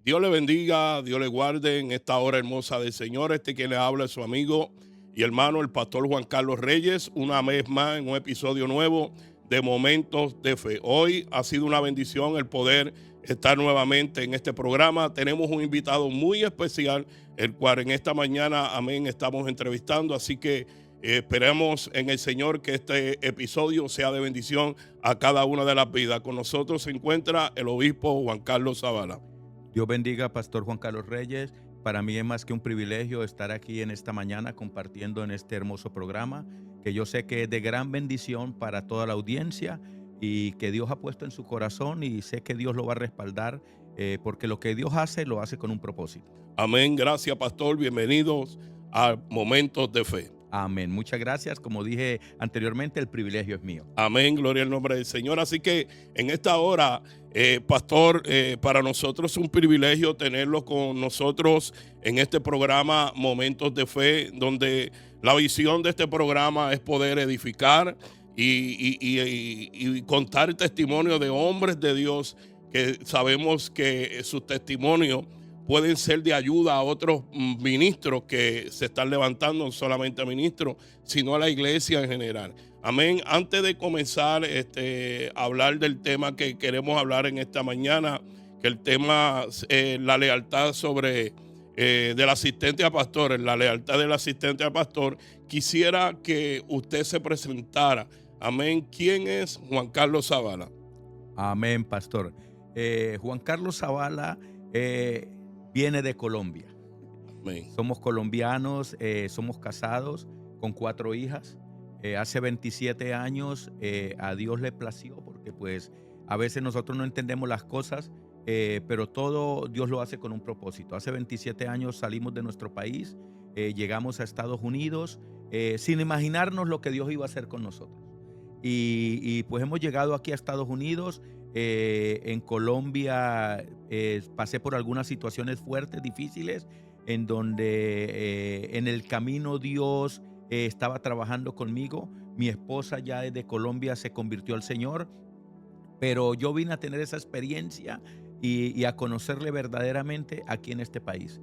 Dios le bendiga, Dios le guarde en esta hora hermosa del Señor. Quien le habla es su amigo y hermano, el pastor Juan Carlos Reyes, una vez más en un episodio nuevo de Momentos de Fe. Hoy ha sido una bendición el poder estar nuevamente en este programa. Tenemos un invitado muy especial, el cual en esta mañana, amén, estamos entrevistando. Así que esperemos en el Señor que este episodio sea de bendición a cada una de las vidas. Con nosotros se encuentra el obispo Juan Carlos Zavala. Dios bendiga, Pastor Juan Carlos Reyes. Para mí es más que un privilegio estar aquí en esta mañana compartiendo en este hermoso programa, que yo sé que es de gran bendición para toda la audiencia y que Dios ha puesto en su corazón y sé que Dios lo va a respaldar porque lo que Dios hace, lo hace con un propósito. Amén. Gracias, pastor. Bienvenidos a Momentos de Fe. Amén. Muchas gracias. Como dije anteriormente, el privilegio es mío. Amén. Gloria al nombre del Señor. Así que en esta hora, pastor, para nosotros es un privilegio tenerlo con nosotros en este programa Momentos de Fe, donde la visión de este programa es poder edificar y contar testimonio de hombres de Dios que sabemos que sus testimonios pueden ser de ayuda a otros ministros que se están levantando, no solamente a ministros, sino a la iglesia en general. Amén. Antes de comenzar a hablar del tema que queremos hablar en esta mañana, que el tema, la lealtad del asistente a pastor, la lealtad del asistente a pastor, quisiera que usted se presentara. Amén. ¿Quién es Juan Carlos Zavala? Amén, Pastor. Juan Carlos Zavala viene de Colombia. Amén. Somos colombianos, somos casados con 4 hijas. Hace 27 años a Dios le plació porque pues a veces nosotros no entendemos las cosas, pero todo Dios lo hace con un propósito. Hace 27 años salimos de nuestro país, llegamos a Estados Unidos sin imaginarnos lo que Dios iba a hacer con nosotros. Pues hemos llegado aquí a Estados Unidos. En Colombia pasé por algunas situaciones fuertes, difíciles, en donde en el camino Dios estaba trabajando conmigo. Mi esposa ya desde Colombia se convirtió al Señor, pero yo vine a tener esa experiencia y a conocerle verdaderamente aquí en este país.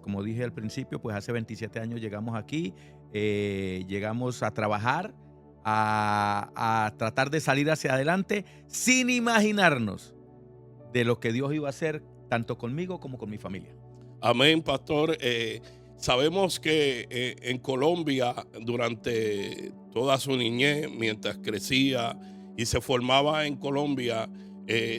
Como dije al principio, pues hace 27 años llegamos aquí, llegamos a trabajar, a tratar de salir hacia adelante sin imaginarnos de lo que Dios iba a hacer tanto conmigo como con mi familia. Amén, pastor. Sabemos que en Colombia, durante toda su niñez, mientras crecía y se formaba en Colombia,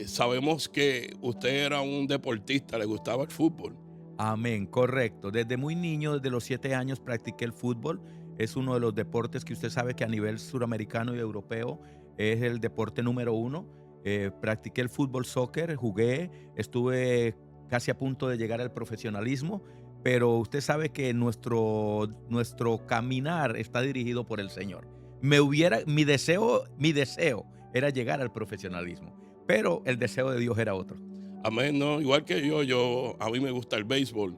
sabemos que usted era un deportista, le gustaba el fútbol. Amén, correcto. Desde muy niño, desde los 7 años, practiqué el fútbol. Es uno de los deportes que usted sabe que a nivel suramericano y europeo es el deporte número uno. Practiqué el fútbol, soccer, jugué, estuve casi a punto de llegar al profesionalismo, pero usted sabe que nuestro caminar está dirigido por el Señor. Mi deseo era llegar al profesionalismo, pero el deseo de Dios era otro. Amén, ¿no? Igual que a mí me gusta el béisbol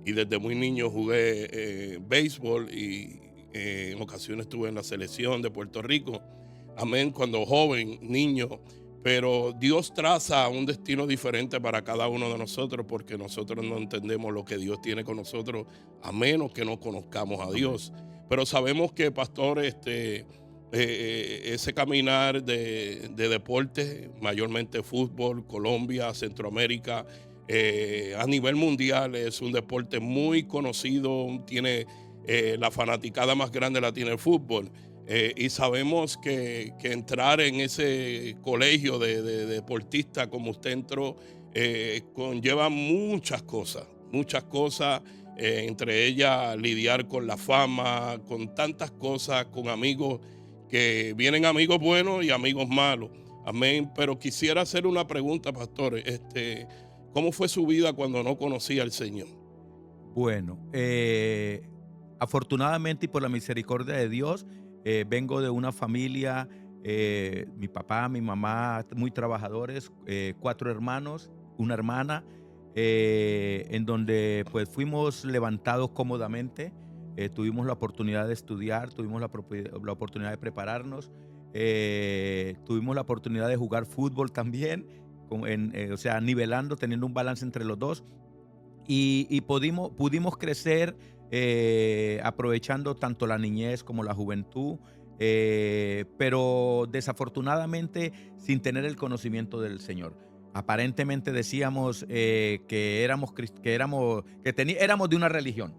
y desde muy niño jugué béisbol y en ocasiones estuve en la selección de Puerto Rico. Amén, cuando joven, niño. Pero Dios traza un destino diferente para cada uno de nosotros porque nosotros no entendemos lo que Dios tiene con nosotros a menos que no conozcamos a Amén. Dios. Pero sabemos que, pastor, ese caminar de deporte, mayormente fútbol, Colombia, Centroamérica, a nivel mundial es un deporte muy conocido, tiene la fanaticada más grande la tiene el fútbol. Y sabemos que entrar en ese colegio de deportistas como usted entró conlleva muchas cosas, entre ellas lidiar con la fama, con tantas cosas, con amigos que vienen amigos buenos y amigos malos. Amén. Pero quisiera hacer una pregunta, pastor. ¿Cómo fue su vida cuando no conocía al Señor? Bueno, afortunadamente y por la misericordia de Dios, vengo de una familia, mi papá, mi mamá, muy trabajadores, 4 hermanos, una hermana, en donde pues fuimos levantados cómodamente, tuvimos la oportunidad de estudiar, tuvimos la oportunidad de prepararnos, tuvimos la oportunidad de jugar fútbol también o sea, nivelando, teniendo un balance entre los dos. Y pudimos crecer aprovechando tanto la niñez como la juventud, pero desafortunadamente sin tener el conocimiento del Señor. Aparentemente decíamos éramos de una religión,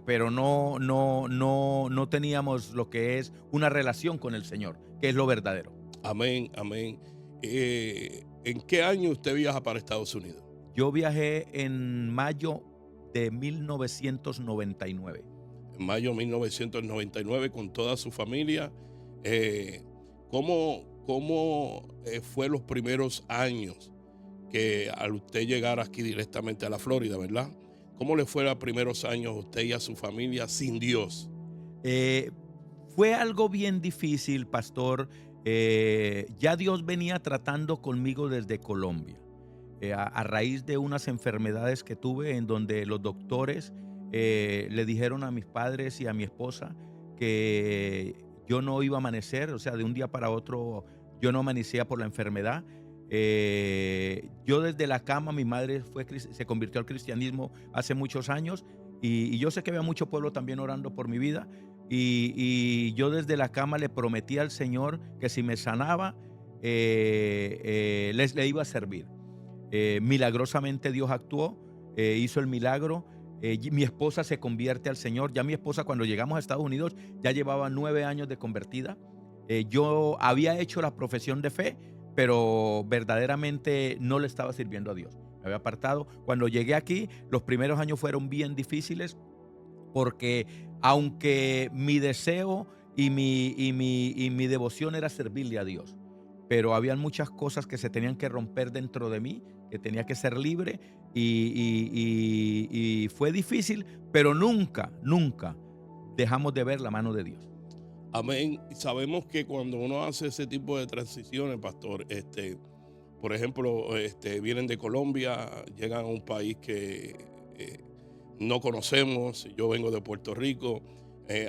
pero no teníamos lo que es una relación con el Señor, que es lo verdadero. Amén, amén. ¿En qué año usted viaja para Estados Unidos? Yo viajé en mayo de 1999. En mayo de 1999 con toda su familia. ¿Cómo fue los primeros años que al usted llegar aquí directamente a la Florida, verdad? ¿Cómo le fue los primeros años a usted y a su familia sin Dios? Eh, Fue algo bien difícil, pastor. Ya Dios venía tratando conmigo desde Colombia. A raíz de unas enfermedades que tuve en donde los doctores le dijeron a mis padres y a mi esposa que yo no iba a amanecer, o sea, de un día para otro yo no amanecía por la enfermedad. Yo desde la cama, mi madre se convirtió al cristianismo hace muchos años y yo sé que había mucho pueblo también orando por mi vida y yo desde la cama le prometí al Señor que si me sanaba, le iba a servir. Milagrosamente Dios actuó, hizo el milagro. Mi esposa se convierte al Señor. Ya mi esposa, cuando llegamos a Estados Unidos, ya llevaba 9 años de convertida. Yo había hecho la profesión de fe, pero verdaderamente no le estaba sirviendo a Dios. Me había apartado. Cuando llegué aquí, los primeros años fueron bien difíciles porque aunque mi deseo y mi devoción era servirle a Dios, pero habían muchas cosas que se tenían que romper dentro de mí, que tenía que ser libre y fue difícil, pero nunca dejamos de ver la mano de Dios. Amén. Y sabemos que cuando uno hace ese tipo de transiciones, pastor, por ejemplo, vienen de Colombia, llegan a un país que no conocemos. Yo vengo de Puerto Rico,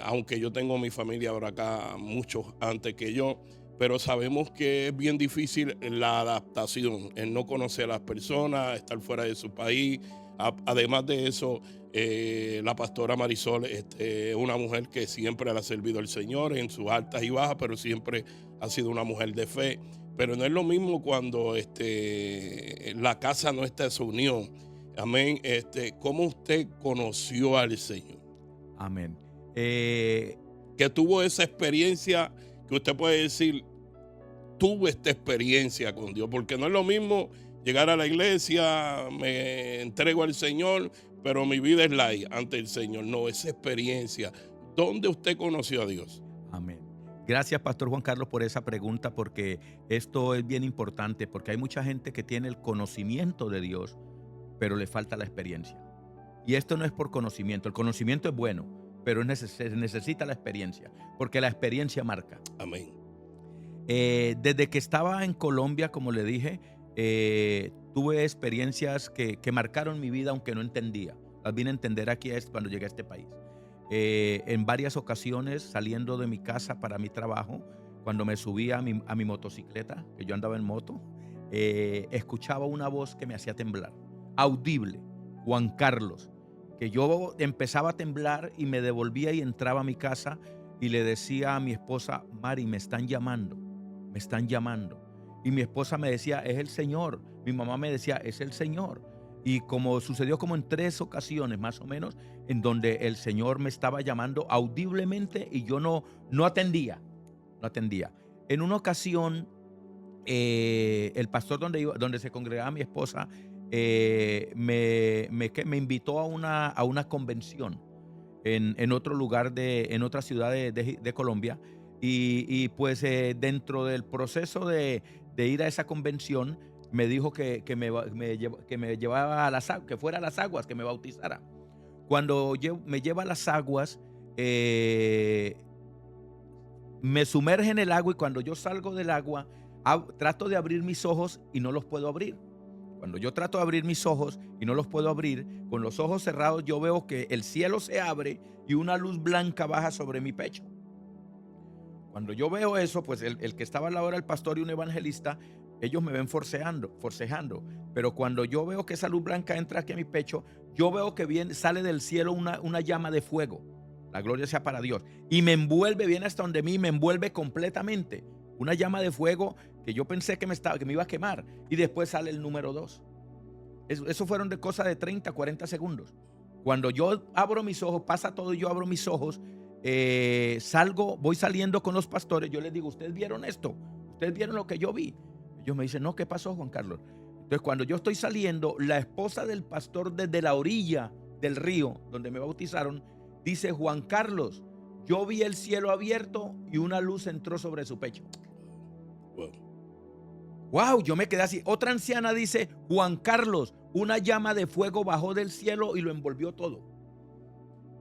aunque yo tengo mi familia ahora acá, muchos antes que yo, pero sabemos que es bien difícil la adaptación, el no conocer a las personas, estar fuera de su país. Además de eso, la pastora Marisol es una mujer que siempre le ha servido al Señor en sus altas y bajas, pero siempre ha sido una mujer de fe. Pero no es lo mismo cuando la casa no está en su unión. Amén. ¿Cómo usted conoció al Señor? Amén. Que tuvo esa experiencia que usted puede decir, tuve esta experiencia con Dios, porque no es lo mismo llegar a la iglesia, me entrego al Señor, pero mi vida es light ante el Señor. No, esa experiencia. ¿Dónde usted conoció a Dios? Amén. Gracias, Pastor Juan Carlos, por esa pregunta, porque esto es bien importante, porque hay mucha gente que tiene el conocimiento de Dios, pero le falta la experiencia. Y esto no es por conocimiento. El conocimiento es bueno, pero se necesita la experiencia, porque la experiencia marca. Amén. Desde que estaba en Colombia, como le dije, tuve experiencias que marcaron mi vida, aunque no entendía. Las vine a entender aquí cuando llegué a este país. En varias ocasiones, saliendo de mi casa para mi trabajo, cuando me subía a mi motocicleta, que yo andaba en moto, escuchaba una voz que me hacía temblar, audible, Juan Carlos, que yo empezaba a temblar y me devolvía y entraba a mi casa y le decía a mi esposa, Mari, me están llamando. Y mi esposa me decía, es el Señor. Mi mamá me decía, es el Señor. Y como sucedió como en 3 ocasiones más o menos, en donde el Señor me estaba llamando audiblemente y yo no atendía. En una ocasión, el pastor donde se congregaba mi esposa me invitó a una convención en otro lugar, en otra ciudad de Colombia. Y pues dentro del proceso de ir a esa convención, me dijo que me llevaba a las aguas, que fuera a las aguas, que me bautizara. Cuando me lleva a las aguas, me sumerge en el agua y cuando yo salgo del agua, trato de abrir mis ojos y no los puedo abrir. Cuando yo trato de abrir mis ojos y no los puedo abrir, con los ojos cerrados yo veo que el cielo se abre y una luz blanca baja sobre mi pecho. Cuando yo veo eso, pues el que estaba a la hora, el pastor y un evangelista, ellos me ven forcejeando, pero cuando yo veo que esa luz blanca entra aquí a mi pecho, yo veo que sale del cielo una llama de fuego. La gloria sea para Dios. Y me envuelve, viene hasta donde mí, me envuelve completamente. Una llama de fuego que yo pensé que me iba a quemar. Y después sale el número 2. Eso fueron de cosas de 30, 40 segundos. Cuando yo abro mis ojos, pasa todo y yo abro mis ojos, voy saliendo con los pastores. Yo les digo, ¿ustedes vieron esto? ¿Ustedes vieron lo que yo vi? Ellos me dicen, no, ¿qué pasó, Juan Carlos? Entonces, cuando yo estoy saliendo, la esposa del pastor desde la orilla del río donde me bautizaron, dice, Juan Carlos, yo vi el cielo abierto y una luz entró sobre su pecho. Wow, yo me quedé así. Otra anciana dice, Juan Carlos, una llama de fuego bajó del cielo y lo envolvió todo.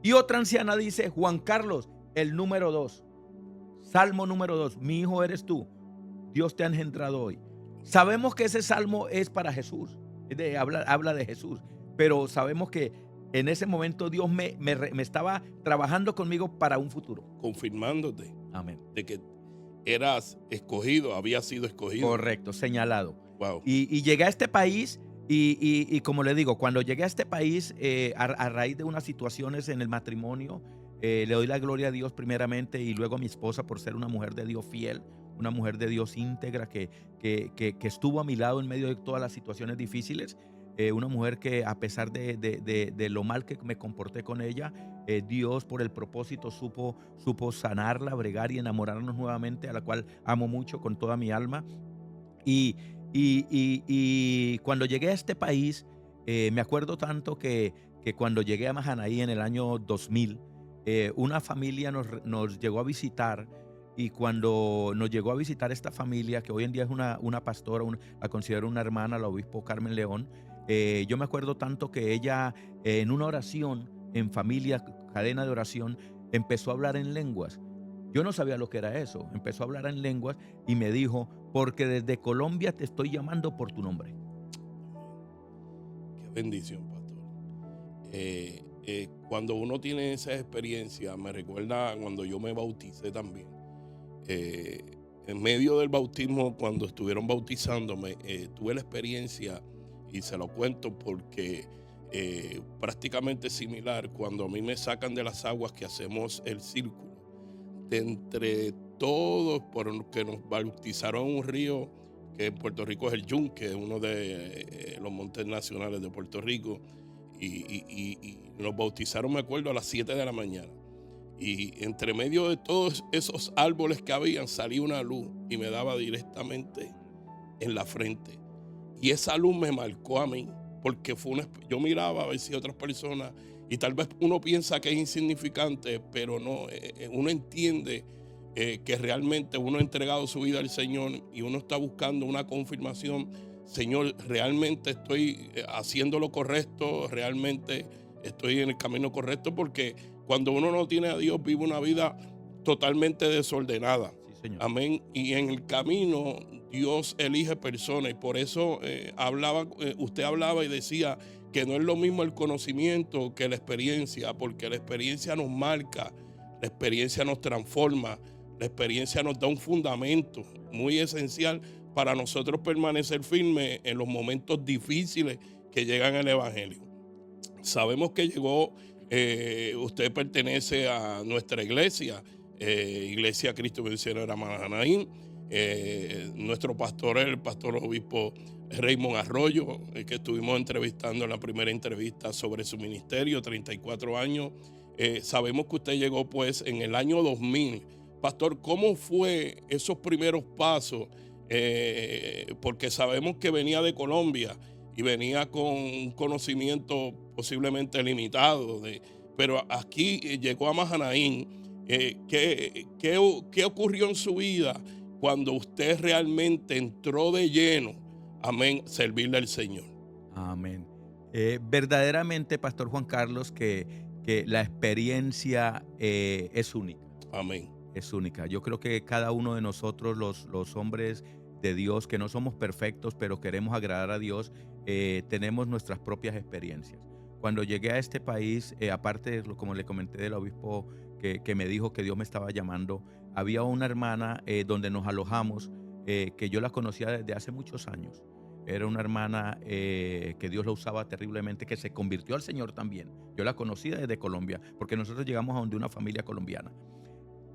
Y otra anciana dice, Juan Carlos, el número 2, Salmo número 2, mi hijo eres tú, Dios te ha engendrado hoy. Sabemos que ese salmo es para Jesús, habla de Jesús, pero sabemos que en ese momento Dios me estaba trabajando conmigo para un futuro. Confirmándote. Amén. De que eras escogido, habías sido escogido. Correcto, señalado. Wow. Y llegué a este país y como le digo, cuando llegué a este país, a raíz de unas situaciones en el matrimonio, le doy la gloria a Dios primeramente y luego a mi esposa por ser una mujer de Dios fiel, una mujer de Dios íntegra que estuvo a mi lado en medio de todas las situaciones difíciles. Una mujer que a pesar de lo mal que me comporté con ella, Dios por el propósito supo sanarla, bregar y enamorarnos nuevamente, a la cual amo mucho con toda mi alma. Y cuando llegué a este país, me acuerdo tanto que cuando llegué a Mahanaí en el año 2000, una familia nos llegó a visitar. Y cuando nos llegó a visitar esta familia, que hoy en día es una pastora, la considero una hermana, la obispo Carmen León, yo me acuerdo tanto que ella en una oración, en familia, cadena de oración, empezó a hablar en lenguas. Yo no sabía lo que era eso. Empezó a hablar en lenguas y me dijo, porque desde Colombia te estoy llamando por tu nombre. Qué bendición, pastor. Cuando uno tiene esa experiencia, me recuerda cuando yo me bauticé también. En medio del bautismo, cuando estuvieron bautizándome, tuve la experiencia, y se lo cuento porque prácticamente similar, cuando a mí me sacan de las aguas que hacemos el círculo, de entre todos, porque nos bautizaron en un río que en Puerto Rico es el Yunque, uno de los montes nacionales de Puerto Rico, y nos bautizaron, me acuerdo, a las 7 de la mañana. Y entre medio de todos esos árboles que habían, salía una luz y me daba directamente en la frente. Y esa luz me marcó a mí, porque yo miraba a ver si otras personas, y tal vez uno piensa que es insignificante, pero no, uno entiende que realmente uno ha entregado su vida al Señor y uno está buscando una confirmación. Señor, realmente estoy haciendo lo correcto, realmente estoy en el camino correcto, porque cuando uno no tiene a Dios, vive una vida totalmente desordenada. Sí, Señor. Amén. Y en el camino Dios elige personas, y por eso usted hablaba y decía que no es lo mismo el conocimiento que la experiencia, porque la experiencia nos marca, la experiencia nos transforma, la experiencia nos da un fundamento muy esencial para nosotros permanecer firmes en los momentos difíciles que llegan al Evangelio. Sabemos que usted pertenece a nuestra iglesia, Iglesia Cristo Vencedor de Mahanaí. Nuestro pastor es el pastor obispo Raymond Arroyo, que estuvimos entrevistando en la primera entrevista sobre su ministerio, 34 años. Sabemos que usted llegó pues en el año 2000. Pastor, ¿cómo fue esos primeros pasos? Porque sabemos que venía de Colombia y venía con un conocimiento posiblemente limitado, pero aquí llegó a Mahanaí. ¿Qué ocurrió en su vida cuando usted realmente entró de lleno, amén, servirle al Señor? Amén. Verdaderamente, Pastor Juan Carlos, que la experiencia es única. Amén. Es única. Yo creo que cada uno de nosotros, los hombres de Dios, que no somos perfectos, pero queremos agradar a Dios, tenemos nuestras propias experiencias. Cuando llegué a este país, aparte, como le comenté del obispo que me dijo que Dios me estaba llamando, había una hermana donde nos alojamos, que yo la conocía desde hace muchos años. Era una hermana que Dios la usaba terriblemente, que se convirtió al Señor también. Yo la conocí desde Colombia, porque nosotros llegamos a donde una familia colombiana.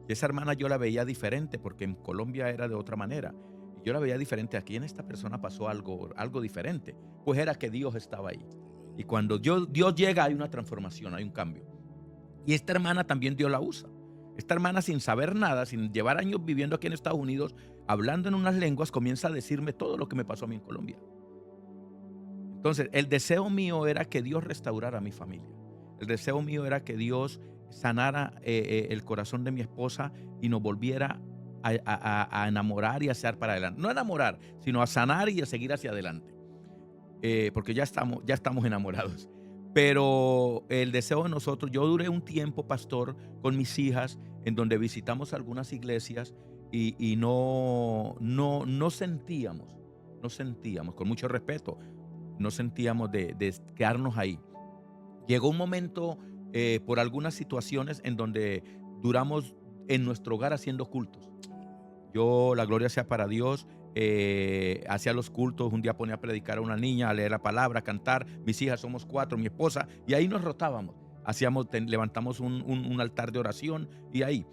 Y esa hermana yo la veía diferente, porque en Colombia era de otra manera. Y yo la veía diferente. Aquí en esta persona pasó algo diferente. Pues era que Dios estaba ahí. Y cuando Dios llega, hay una transformación, hay un cambio. Y esta hermana también Dios la usa. Esta hermana, sin saber nada, sin llevar años viviendo aquí en Estados Unidos, hablando en unas lenguas, comienza a decirme todo lo que me pasó a mí en Colombia. Entonces, el deseo mío era que Dios restaurara a mi familia. El deseo mío era que Dios sanara el corazón de mi esposa y nos volviera a enamorar y a hacer para adelante. No a enamorar, sino a sanar y a seguir hacia adelante. Porque ya estamos enamorados. Pero el deseo de nosotros, yo duré un tiempo, pastor, con mis hijas, en donde visitamos algunas iglesias y no sentíamos, con mucho respeto, no sentíamos de quedarnos ahí. Llegó un momento, por algunas situaciones, en donde duramos en nuestro hogar haciendo cultos. Yo, la gloria sea para Dios, hacía los cultos, un día ponía a predicar a una niña, a leer la palabra, a cantar, mis hijas somos 4, mi esposa, y ahí nos rotábamos, levantamos un altar de oración, y ahí,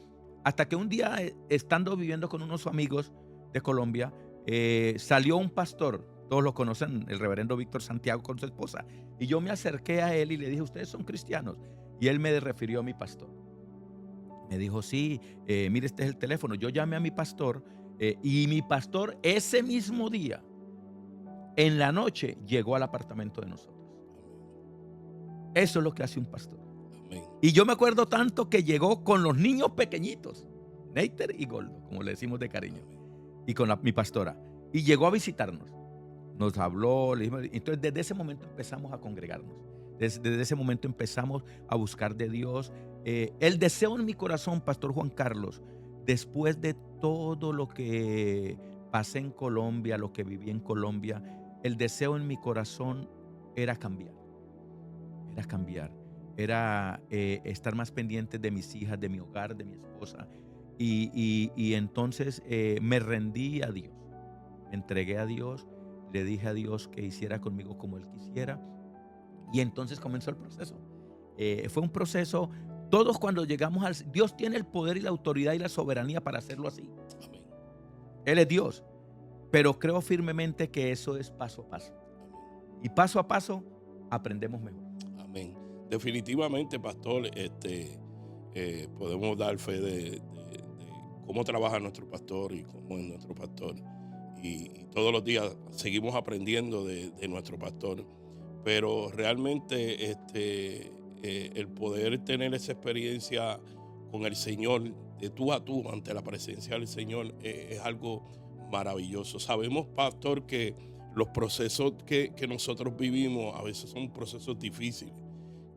hasta que un día, estando viviendo con unos amigos de Colombia, salió un pastor, todos lo conocen, el reverendo Víctor Santiago con su esposa, y yo me acerqué a él y le dije, ¿ustedes son cristianos? Y él me refirió a mi pastor. Me dijo, sí, mire, este es el teléfono. Yo llamé a mi pastor y mi pastor ese mismo día, en la noche, llegó al apartamento de nosotros. Eso es lo que hace un pastor. Amén. Y yo me acuerdo tanto que llegó con los niños pequeñitos, Neiter y Goldo, como le decimos de cariño, y con mi pastora. Y llegó a visitarnos. Nos habló, le dijimos, entonces desde ese momento empezamos a congregarnos. Desde ese momento empezamos a buscar de Dios. El deseo en mi corazón, Pastor Juan Carlos, después de todo lo que pasé en Colombia, lo que viví en Colombia, el deseo en mi corazón era cambiar. Era estar más pendiente de mis hijas, de mi hogar, de mi esposa. Y entonces me rendí a Dios, me entregué a Dios, le dije a Dios que hiciera conmigo como Él quisiera. Y entonces comenzó el proceso. Fue un proceso. Todos cuando llegamos al... Dios tiene el poder y la autoridad y la soberanía para hacerlo así. Amén. Él es Dios. Pero creo firmemente que eso es paso a paso. Y paso a paso aprendemos mejor. Amén. Definitivamente, pastor, podemos dar fe de cómo trabaja nuestro pastor y cómo es nuestro pastor. Y todos los días seguimos aprendiendo de nuestro pastor. Pero realmente el poder tener esa experiencia con el Señor, de tú a tú, ante la presencia del Señor, es algo maravilloso. Sabemos, pastor, que los procesos que nosotros vivimos a veces son procesos difíciles,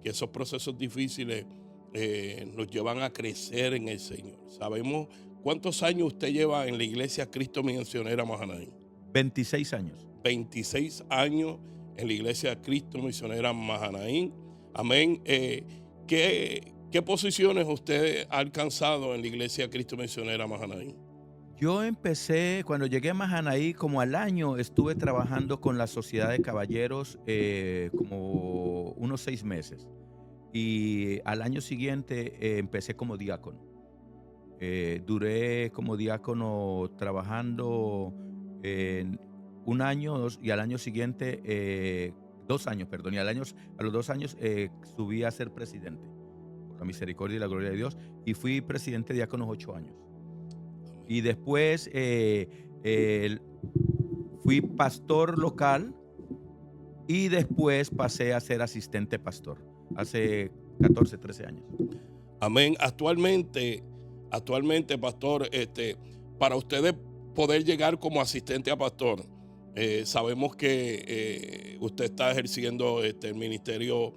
que esos procesos difíciles nos llevan a crecer en el Señor. Sabemos cuántos años usted lleva en la iglesia Cristo Misionera Mahanaim. 26 años. 26 años en la iglesia Cristo Misionera Mahanaim. Amén. ¿Qué posiciones usted ha alcanzado en la iglesia Cristo Misionera Mahanaim? Yo empecé, cuando llegué a Mahanaim, como al año, estuve trabajando con la Sociedad de Caballeros como unos 6 meses. Y al año siguiente empecé como diácono. Duré como diácono trabajando un año y al año siguiente, 2 años, perdón, y a los 2 años subí a ser presidente, por la misericordia y la gloria de Dios, y fui presidente diáconos 8 años. Y después fui pastor local y después pasé a ser asistente pastor, hace 14, 13 años. Amén. Actualmente, pastor, para ustedes poder llegar como asistente a pastor, sabemos que usted está ejerciendo el ministerio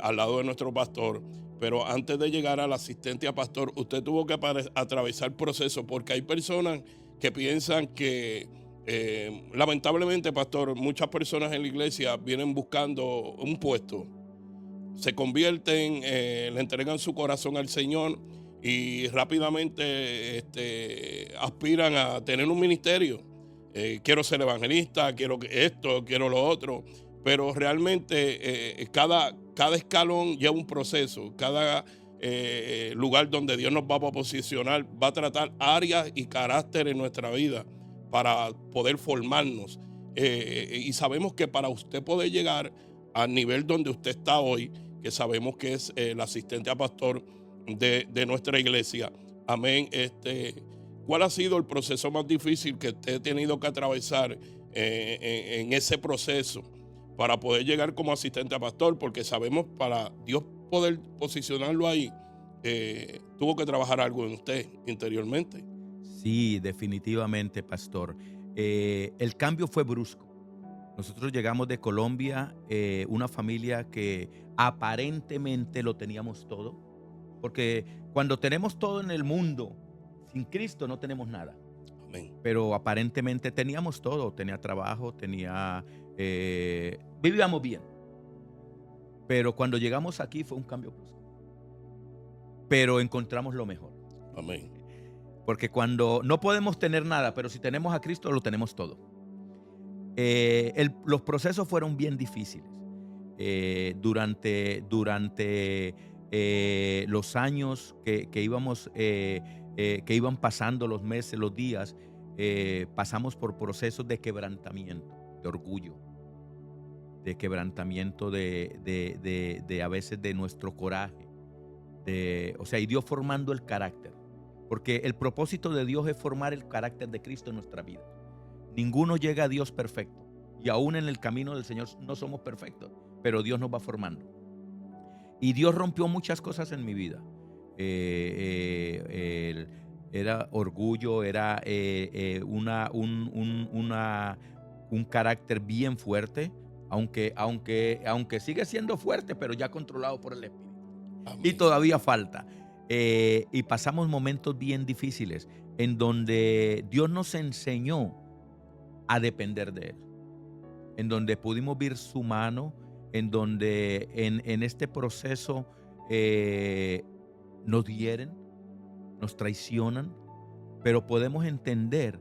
al lado de nuestro pastor, pero antes de llegar al asistente a pastor, usted tuvo que atravesar procesos, porque hay personas que piensan que, lamentablemente, pastor, muchas personas en la iglesia vienen buscando un puesto, se convierten, le entregan su corazón al Señor y rápidamente aspiran a tener un ministerio. Quiero ser evangelista, quiero esto, quiero lo otro, pero realmente cada escalón lleva un proceso, cada lugar donde Dios nos va a posicionar va a tratar áreas y carácter en nuestra vida para poder formarnos. Y sabemos que para usted poder llegar al nivel donde usted está hoy, que sabemos que es el asistente a pastor de nuestra iglesia, amén, ¿cuál ha sido el proceso más difícil que usted ha tenido que atravesar en ese proceso para poder llegar como asistente a pastor? Porque sabemos para Dios poder posicionarlo ahí, tuvo que trabajar algo en usted interiormente. Sí, definitivamente, pastor. El cambio fue brusco. Nosotros llegamos de Colombia, una familia que aparentemente lo teníamos todo, porque cuando tenemos todo en el mundo, sin Cristo no tenemos nada. Amén. Pero aparentemente teníamos todo, tenía trabajo, vivíamos bien. Pero cuando llegamos aquí fue un cambio brusco. Pero encontramos lo mejor. Amén. Porque cuando no podemos tener nada, pero si tenemos a Cristo lo tenemos todo. Los procesos fueron bien difíciles. Durante los años que iban pasando los meses, los días, pasamos por procesos de quebrantamiento, de orgullo, de quebrantamiento de a veces de nuestro coraje, y Dios formando el carácter, porque el propósito de Dios es formar el carácter de Cristo en nuestra vida. Ninguno llega a Dios perfecto, y aún en el camino del Señor no somos perfectos, pero Dios nos va formando. Y Dios rompió muchas cosas en mi vida. Era orgullo, era un carácter bien fuerte, aunque sigue siendo fuerte, pero ya controlado por el Espíritu. Amén. Y todavía falta. Y pasamos momentos bien difíciles en donde Dios nos enseñó a depender de Él, en donde pudimos ver su mano, en donde en este proceso nos hieren, nos traicionan, pero podemos entender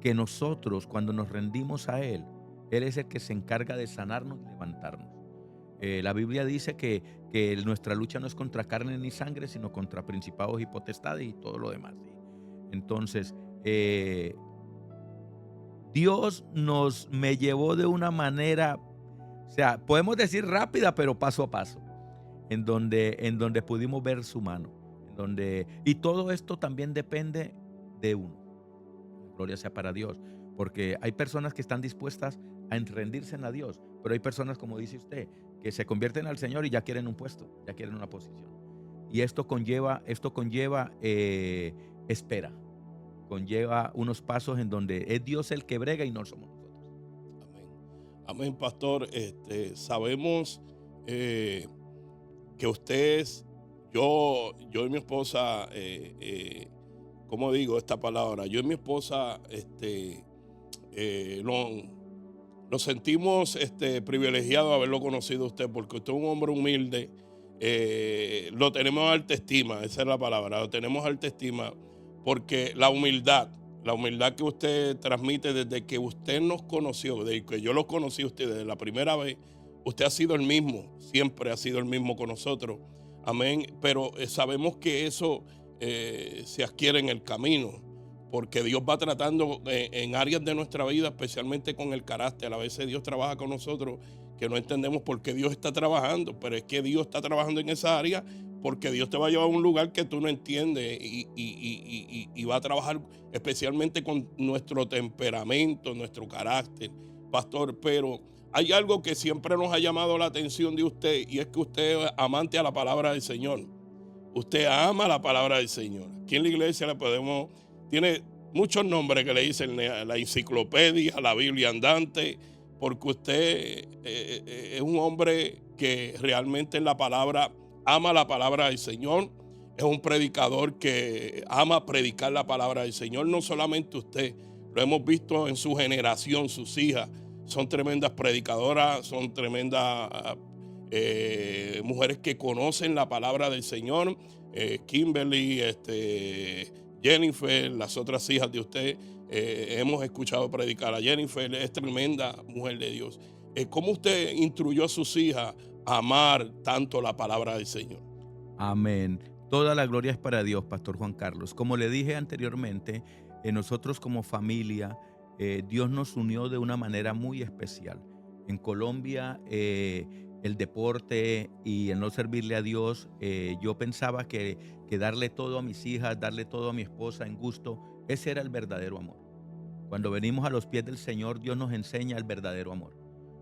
que nosotros, cuando nos rendimos a Él es el que se encarga de sanarnos y levantarnos. La Biblia dice que nuestra lucha no es contra carne ni sangre, sino contra principados y potestades y todo lo demás, ¿sí? Entonces, Dios me llevó de una manera, podemos decir rápida, pero paso a paso, en donde pudimos ver su mano, y todo esto también depende de uno. Gloria sea para Dios, porque hay personas que están dispuestas a rendirse a Dios, pero hay personas, como dice usted, que se convierten al Señor y ya quieren un puesto, ya quieren una posición. Y esto conlleva espera, conlleva unos pasos en donde es Dios el que brega y no somos nosotros. Amén. Amén, pastor. Sabemos que usted es, yo y mi esposa, ¿cómo digo esta palabra? Yo y mi esposa, nos sentimos privilegiados de haberlo conocido a usted, porque usted es un hombre humilde. Lo tenemos a alta estima, esa es la palabra, lo tenemos a alta estima, porque la humildad que usted transmite desde que usted nos conoció, desde que yo lo conocí a usted desde la primera vez, usted ha sido el mismo, siempre ha sido el mismo con nosotros. Amén. Pero sabemos que eso se adquiere en el camino, porque Dios va tratando en áreas de nuestra vida, especialmente con el carácter. A veces Dios trabaja con nosotros que no entendemos por qué Dios está trabajando, pero es que Dios está trabajando en esa área porque Dios te va a llevar a un lugar que tú no entiendes y va a trabajar especialmente con nuestro temperamento, nuestro carácter, pastor. Pero hay algo que siempre nos ha llamado la atención de usted, y es que usted es amante a la palabra del Señor. Usted ama la palabra del Señor. Aquí en la iglesia tiene muchos nombres que le dicen la enciclopedia, la Biblia andante, porque usted es un hombre que realmente en la palabra ama la palabra del Señor. Es un predicador que ama predicar la palabra del Señor. No solamente usted, lo hemos visto en su generación, sus hijas son tremendas predicadoras, son tremendas mujeres que conocen la palabra del Señor. Kimberly, Jennifer, las otras hijas de usted, hemos escuchado predicar a Jennifer, es tremenda mujer de Dios. ¿Cómo usted instruyó a sus hijas a amar tanto la palabra del Señor? Amén. Toda la gloria es para Dios, Pastor Juan Carlos. Como le dije anteriormente, nosotros como familia, Dios nos unió de una manera muy especial. En Colombia, el deporte y el no servirle a Dios, yo pensaba que darle todo a mis hijas, darle todo a mi esposa en gusto, ese era el verdadero amor. Cuando venimos a los pies del Señor, Dios nos enseña el verdadero amor.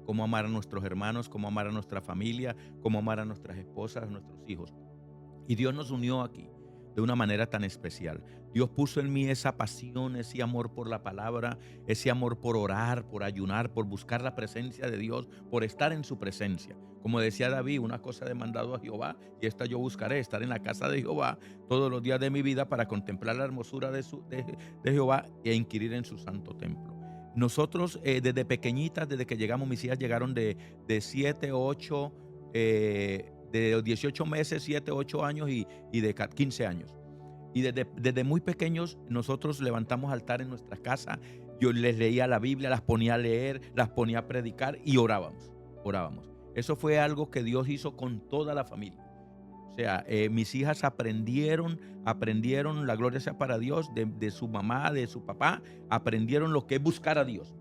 Cómo amar a nuestros hermanos, cómo amar a nuestra familia, cómo amar a nuestras esposas, a nuestros hijos. Y Dios nos unió aquí de una manera tan especial. Dios puso en mí esa pasión, ese amor por la palabra, ese amor por orar, por ayunar, por buscar la presencia de Dios, por estar en su presencia. Como decía David, una cosa he demandado a Jehová y esta yo buscaré, estar en la casa de Jehová todos los días de mi vida para contemplar la hermosura de Jehová e inquirir en su santo templo. Nosotros desde pequeñitas, desde que llegamos, mis hijas llegaron de 7, 8, de 18 meses, 7, 8 años y de 15 años. Y desde muy pequeños nosotros levantamos altar en nuestra casa. Yo les leía la Biblia, las ponía a leer, las ponía a predicar y orábamos. Eso fue algo que Dios hizo con toda la familia. O sea, mis hijas aprendieron, la gloria sea para Dios, de su mamá, de su papá, aprendieron lo que es buscar a Dios.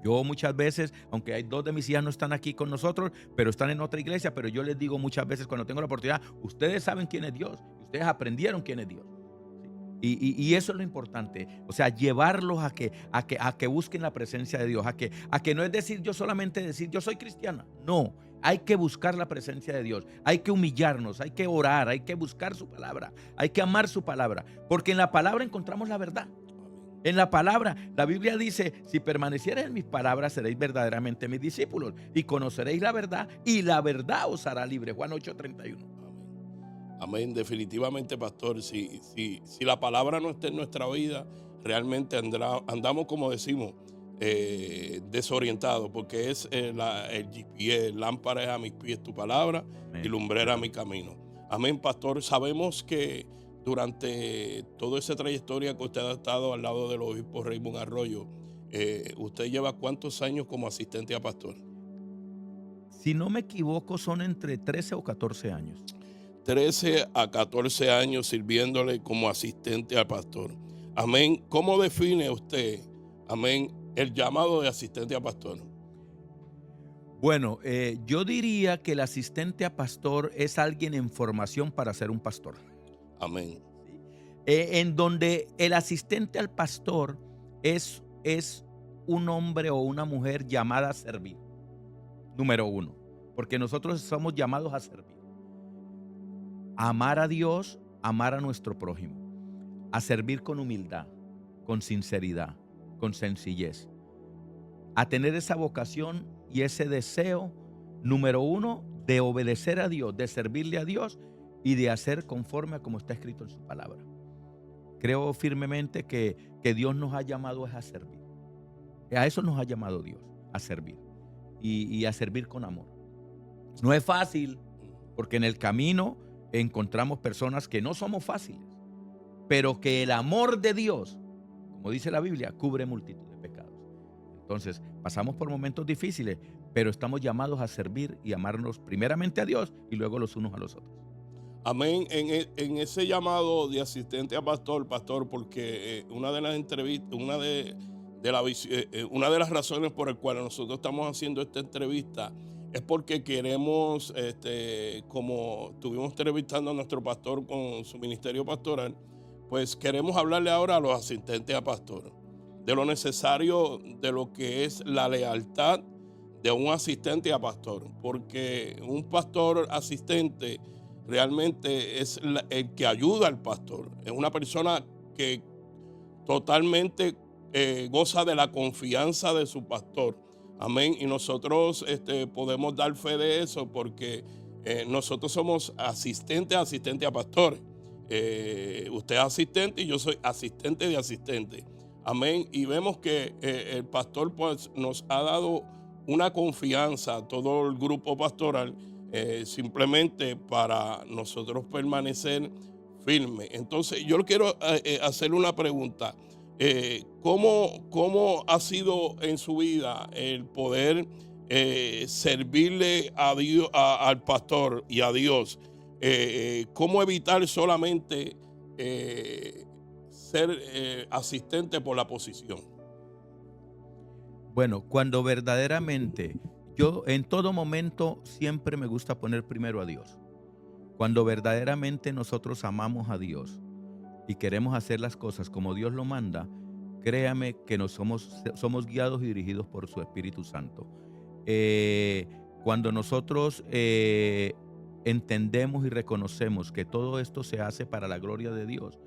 Yo muchas veces, aunque hay 2 de mis hijas no están aquí con nosotros, pero están en otra iglesia, pero yo les digo muchas veces cuando tengo la oportunidad, ustedes saben quién es Dios, ustedes aprendieron quién es Dios. Y eso es lo importante, o sea, llevarlos a que busquen la presencia de Dios, a que no es decir yo solamente decir yo soy cristiana, no, hay que buscar la presencia de Dios, hay que humillarnos, hay que orar, hay que buscar su palabra, hay que amar su palabra, porque en la palabra encontramos la verdad. En la palabra, la Biblia dice, si permaneciereis en mis palabras, seréis verdaderamente mis discípulos y conoceréis la verdad y la verdad os hará libre. Juan 8:31. Amén. Amén. Definitivamente, pastor, si la palabra no está en nuestra vida, realmente andamos, como decimos, desorientados, porque es el GPS, lámpara es a mis pies tu palabra y Amén. lumbrera a mi camino. Amén, pastor. Sabemos que durante toda esa trayectoria que usted ha estado al lado del obispo Raymond Arroyo, ¿usted lleva cuántos años como asistente a pastor? Si no me equivoco, son entre 13 o 14 años. 13 a 14 años sirviéndole como asistente al pastor. Amén. ¿Cómo define usted, amén, el llamado de asistente a pastor? Bueno, yo diría que el asistente a pastor es alguien en formación para ser un pastor. Amén. En donde el asistente al pastor es un hombre o una mujer llamada a servir. Número 1, porque nosotros somos llamados a servir. A amar a Dios, amar a nuestro prójimo, a servir con humildad, con sinceridad, con sencillez, a tener esa vocación y ese deseo, número 1, de obedecer a Dios, de servirle a Dios y de hacer conforme a como está escrito en su palabra. Creo firmemente que Dios nos ha llamado a servir. A eso nos ha llamado Dios, a servir y a servir con amor. No es fácil, porque en el camino encontramos personas que no somos fáciles, pero que el amor de Dios, como dice la Biblia, cubre multitud de pecados. Entonces, pasamos por momentos difíciles, pero estamos llamados a servir y amarnos primeramente a Dios y luego los unos a los otros. Amén. En ese llamado de asistente a pastor, porque una de las entrevistas, una de las razones por las cuales nosotros estamos haciendo esta entrevista es porque queremos, como estuvimos entrevistando a nuestro pastor con su ministerio pastoral, pues queremos hablarle ahora a los asistentes a pastor, de lo necesario, de lo que es la lealtad de un asistente a pastor, porque un pastor asistente realmente es el que ayuda al pastor, es una persona que totalmente goza de la confianza de su pastor. Amén. Y nosotros podemos dar fe de eso porque nosotros somos asistentes a pastores. Usted es asistente y yo soy asistente de asistente. Amén. Y vemos que el pastor pues nos ha dado una confianza a todo el grupo pastoral simplemente para nosotros permanecer firme. Entonces, yo quiero hacerle una pregunta. ¿Cómo ha sido en su vida el poder servirle a Dios, al pastor y a Dios? ¿Cómo evitar solamente ser asistente por la posición? Bueno, cuando verdaderamente yo en todo momento siempre me gusta poner primero a Dios. Cuando verdaderamente nosotros amamos a Dios y queremos hacer las cosas como Dios lo manda, créame que somos guiados y dirigidos por su Espíritu Santo. Cuando nosotros entendemos y reconocemos que todo esto se hace para la gloria de Dios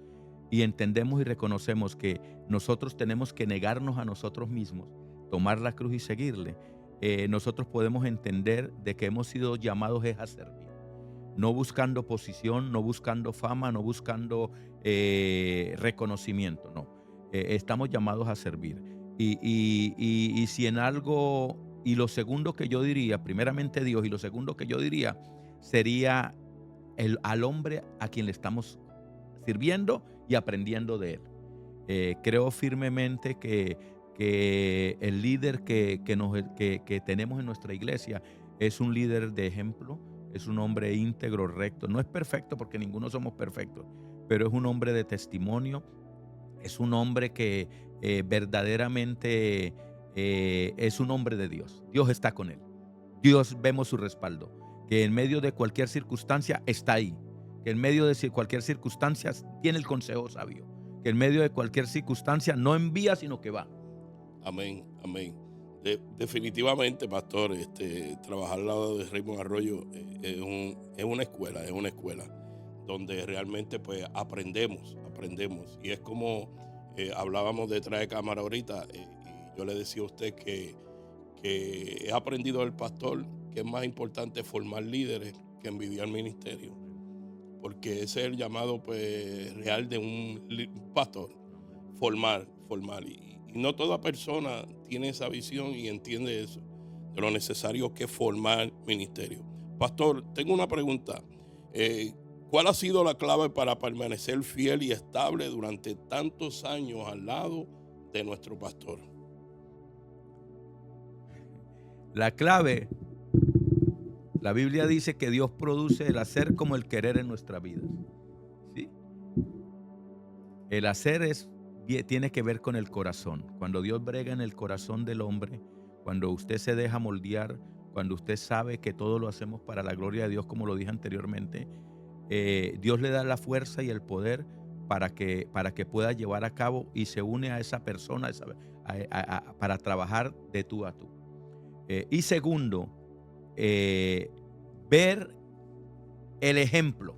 y entendemos y reconocemos que nosotros tenemos que negarnos a nosotros mismos, tomar la cruz y seguirle, nosotros podemos entender de que hemos sido llamados a servir. No buscando posición, no buscando fama, no buscando reconocimiento, no. Estamos llamados a servir. Y si en algo, y lo segundo que yo diría, primeramente Dios, y lo segundo que yo diría sería al hombre a quien le estamos sirviendo y aprendiendo de él. Creo firmemente que el líder que tenemos en nuestra iglesia es un líder de ejemplo, es un hombre íntegro, recto. No es perfecto porque ninguno somos perfectos, pero es un hombre de testimonio, es un hombre que verdaderamente es un hombre de Dios. Dios está con él. Dios vemos su respaldo, que en medio de cualquier circunstancia está ahí, que en medio de cualquier circunstancia tiene el consejo sabio, que en medio de cualquier circunstancia no envía, sino que va. Amén, amén. Definitivamente, pastor, trabajar al lado de Raymond Arroyo es una escuela donde realmente pues aprendemos. Y es como hablábamos detrás de cámara ahorita, y yo le decía a usted que he aprendido del pastor que es más importante formar líderes que envidiar ministerio, porque ese es el llamado pues real de un pastor, formar. Y no toda persona tiene esa visión y entiende eso, de lo necesario que es formar ministerio. Pastor, tengo una pregunta. ¿Cuál ha sido la clave para permanecer fiel y estable durante tantos años al lado de nuestro pastor? La clave, la Biblia dice que Dios produce el hacer como el querer en nuestra vida. ¿Sí? El hacer tiene que ver con el corazón. Cuando Dios brega en el corazón del hombre, cuando usted se deja moldear, cuando usted sabe que todo lo hacemos para la gloria de Dios, como lo dije anteriormente, Dios le da la fuerza y el poder para que pueda llevar a cabo y se une a esa persona para trabajar de tú a tú. Y segundo, ver el ejemplo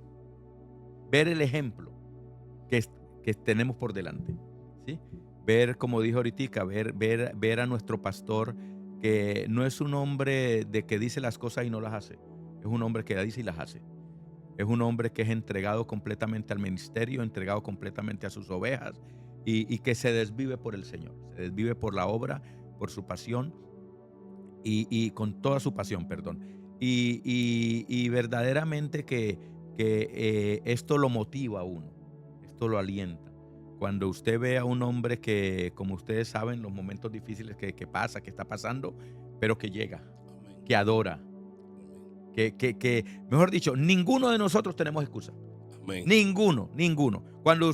que tenemos por delante. ¿Sí? Ver, como dijo ahorita, ver a nuestro pastor, que no es un hombre de que dice las cosas y no las hace, es un hombre que las dice y las hace. Es un hombre que es entregado completamente al ministerio, entregado completamente a sus ovejas y que se desvive por el Señor, se desvive por la obra, por su pasión y con toda su pasión, perdón. Y verdaderamente que esto lo motiva a uno, esto lo alienta. Cuando usted ve a un hombre que, como ustedes saben, los momentos difíciles que está pasando, pero que llega, amén, que adora, mejor dicho, ninguno de nosotros tenemos excusa. Amén. Ninguno. Cuando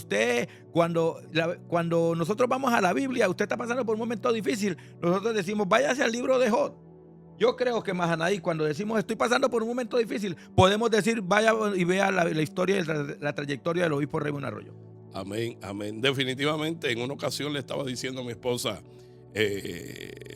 nosotros vamos a la Biblia, usted está pasando por un momento difícil, nosotros decimos, váyase al libro de Job. Yo creo que Mahanaí, cuando decimos estoy pasando por un momento difícil, podemos decir, vaya y vea la historia y la trayectoria del obispo Raymond Arroyo. Amén. Definitivamente, en una ocasión le estaba diciendo a mi esposa,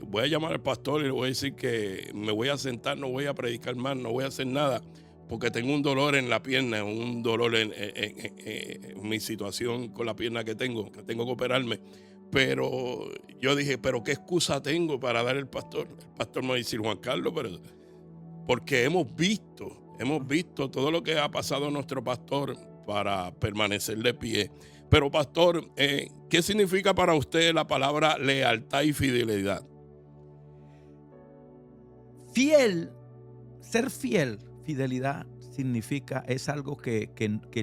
voy a llamar al pastor y le voy a decir que me voy a sentar, no voy a predicar más, no voy a hacer nada, porque tengo un dolor en la pierna, un dolor en mi situación con la pierna que tengo que operarme. Pero yo dije, ¿pero qué excusa tengo para dar el pastor? El pastor me va a decir, Juan Carlos, pero porque hemos visto todo lo que ha pasado a nuestro pastor para permanecer de pie. Pero pastor, ¿qué significa para usted la palabra lealtad y fidelidad? Ser fiel, fidelidad, significa, es algo que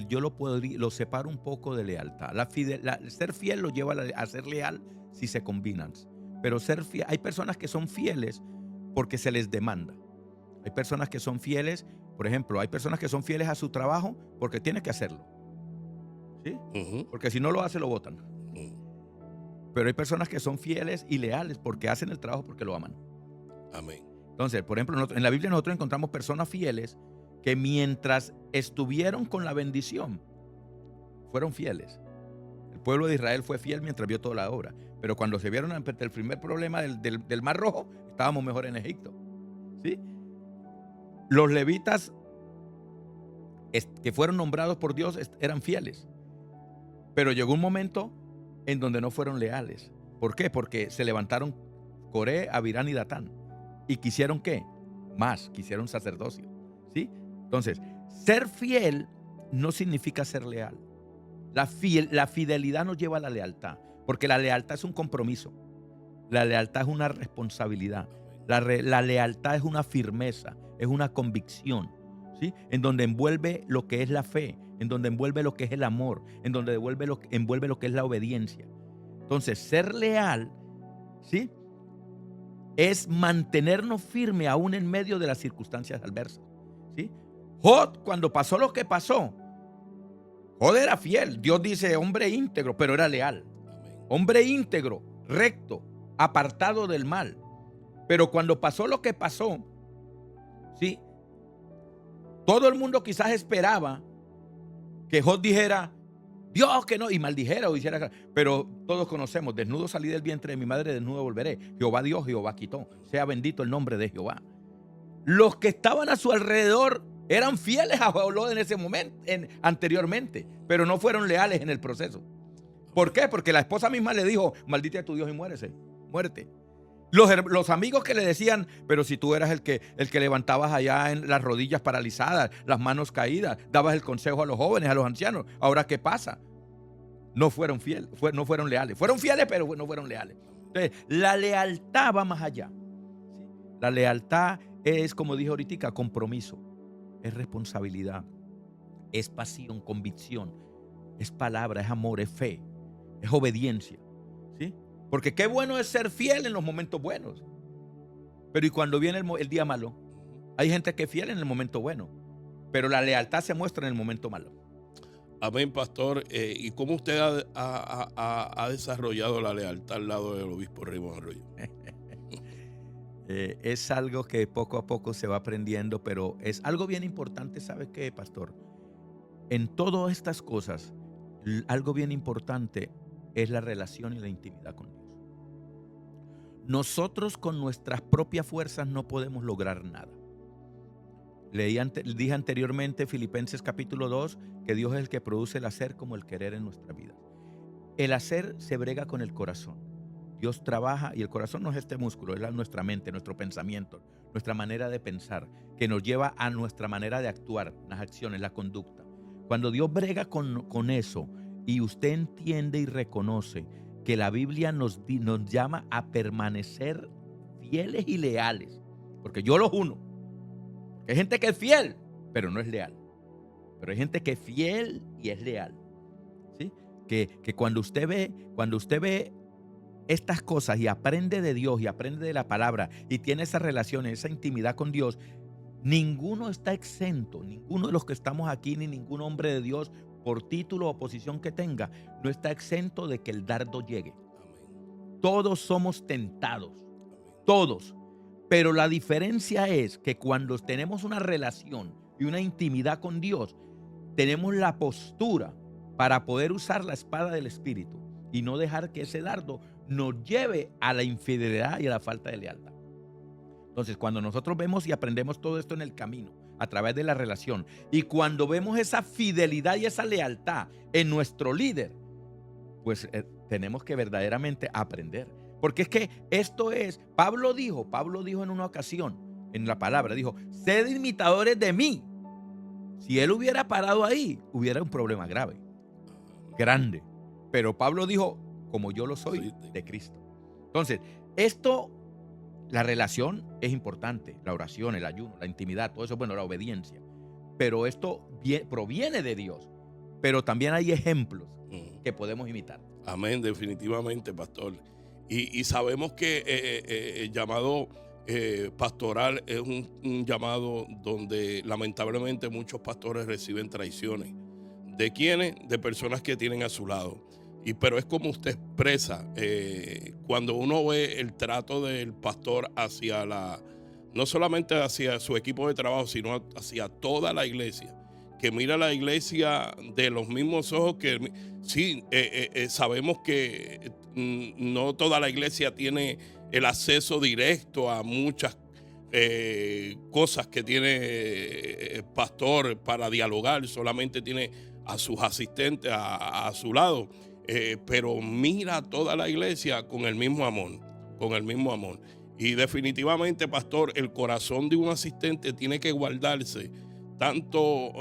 yo lo separo un poco de lealtad. Ser fiel lo lleva a ser leal si se combinan. Pero hay personas que son fieles porque se les demanda. Hay personas que son fieles, por ejemplo, hay personas que son fieles a su trabajo porque tienen que hacerlo. ¿Sí? Porque si no lo hace, lo botan. Pero hay personas que son fieles y leales porque hacen el trabajo porque lo aman. Amén. Entonces, por ejemplo, en la Biblia nosotros encontramos personas fieles que mientras estuvieron con la bendición, fueron fieles. El pueblo de Israel fue fiel mientras vio toda la obra. Pero cuando se vieron ante el primer problema del Mar Rojo, estábamos mejor en Egipto. ¿Sí? Los levitas que fueron nombrados por Dios eran fieles. Pero llegó un momento en donde no fueron leales. ¿Por qué? Porque se levantaron Coré, Abirán y Datán. ¿Y quisieron qué? Más, quisieron sacerdocio. ¿Sí? Entonces, ser fiel no significa ser leal. La fidelidad nos lleva a la lealtad, porque la lealtad es un compromiso. La lealtad es una responsabilidad. La lealtad es una firmeza, es una convicción, ¿sí? En donde envuelve lo que es la fe, en donde envuelve lo que es el amor, en donde envuelve lo que es la obediencia. Entonces, ser leal, ¿sí?, es mantenernos firmes aún en medio de las circunstancias adversas, ¿sí? Job, cuando pasó lo que pasó, Job era fiel. Dios dice hombre íntegro, pero era leal. Hombre íntegro, recto, apartado del mal. Pero cuando pasó lo que pasó, ¿sí?, todo el mundo quizás esperaba que Job dijera, Dios que no, y maldijera o hiciera, pero todos conocemos, desnudo salí del vientre de mi madre, desnudo volveré. Jehová dio, Jehová quitó. Sea bendito el nombre de Jehová. Los que estaban a su alrededor eran fieles a Job en ese momento, anteriormente, pero no fueron leales en el proceso. ¿Por qué? Porque la esposa misma le dijo, maldite a tu Dios y muérete. Los amigos que le decían, pero si tú eras el que levantabas allá en las rodillas paralizadas, las manos caídas, dabas el consejo a los jóvenes, a los ancianos, ¿ahora qué pasa? No fueron fieles, no fueron leales. Fueron fieles, pero no fueron leales. Entonces, la lealtad va más allá. ¿Sí? La lealtad es, como dije ahorita, compromiso, es responsabilidad, es pasión, convicción, es palabra, es amor, es fe, es obediencia. ¿Sí? Porque qué bueno es ser fiel en los momentos buenos. Pero y cuando viene el día malo, hay gente que es fiel en el momento bueno, pero la lealtad se muestra en el momento malo. Amén, pastor. ¿Y cómo usted ha desarrollado la lealtad al lado del obispo Raymond Arroyo? Es algo que poco a poco se va aprendiendo, pero es algo bien importante. ¿Sabe qué, pastor? En todas estas cosas, algo bien importante es la relación y la intimidad con Dios. Nosotros con nuestras propias fuerzas no podemos lograr nada. Dije anteriormente, Filipenses capítulo 2, que Dios es el que produce el hacer como el querer en nuestra vida. El hacer se brega con el corazón. Dios trabaja y el corazón no es este músculo, es nuestra mente, nuestro pensamiento, nuestra manera de pensar, que nos lleva a nuestra manera de actuar, las acciones, la conducta. Cuando Dios brega con eso y usted entiende y reconoce que la Biblia nos llama a permanecer fieles y leales, porque yo los uno. Hay gente que es fiel, pero no es leal. Pero hay gente que es fiel y es leal. ¿Sí? Que cuando usted ve estas cosas y aprende de Dios y aprende de la palabra y tiene esa relación, esa intimidad con Dios, ninguno está exento, ninguno de los que estamos aquí, ni ningún hombre de Dios, por título o posición que tenga, no está exento de que el dardo llegue. Todos somos tentados, todos. Pero la diferencia es que cuando tenemos una relación y una intimidad con Dios, tenemos la postura para poder usar la espada del Espíritu y no dejar que ese dardo nos lleve a la infidelidad y a la falta de lealtad. Entonces, cuando nosotros vemos y aprendemos todo esto en el camino, a través de la relación, y cuando vemos esa fidelidad y esa lealtad en nuestro líder, pues tenemos que verdaderamente aprender. Porque es que esto es, Pablo dijo en una ocasión, en la palabra, dijo, sed imitadores de mí. Si él hubiera parado ahí, hubiera un problema grande. Pero Pablo dijo, como yo lo soy de Cristo. Entonces, la relación es importante, la oración, el ayuno, la intimidad, todo eso, bueno, la obediencia. pero esto proviene de Dios. Pero también hay ejemplos que podemos imitar. Amén, definitivamente, pastor. Y sabemos que el llamado pastoral es un llamado donde lamentablemente muchos pastores reciben traiciones. ¿De quiénes? De personas que tienen a su lado. Pero es como usted expresa, cuando uno ve el trato del pastor hacia no solamente hacia su equipo de trabajo, sino hacia toda la iglesia, que mira la iglesia de los mismos ojos que sí, sabemos que no toda la iglesia tiene el acceso directo a muchas cosas que tiene el pastor para dialogar, solamente tiene a sus asistentes a su lado, pero mira toda la iglesia con el mismo amor, con el mismo amor. Y definitivamente, pastor, el corazón de un asistente tiene que guardarse tanto,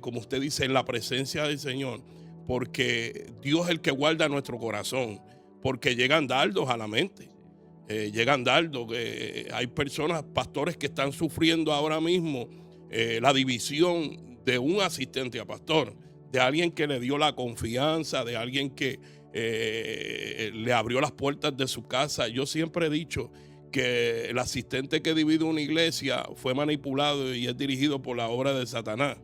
como usted dice, en la presencia del Señor, porque Dios es el que guarda nuestro corazón, porque llegan dardos a la mente, llegan dardos. Hay personas, pastores, que están sufriendo ahora mismo la división de un asistente a pastor, de alguien que le dio la confianza, de alguien que le abrió las puertas de su casa. Yo siempre he dicho que el asistente que divide una iglesia fue manipulado y es dirigido por la obra de Satanás.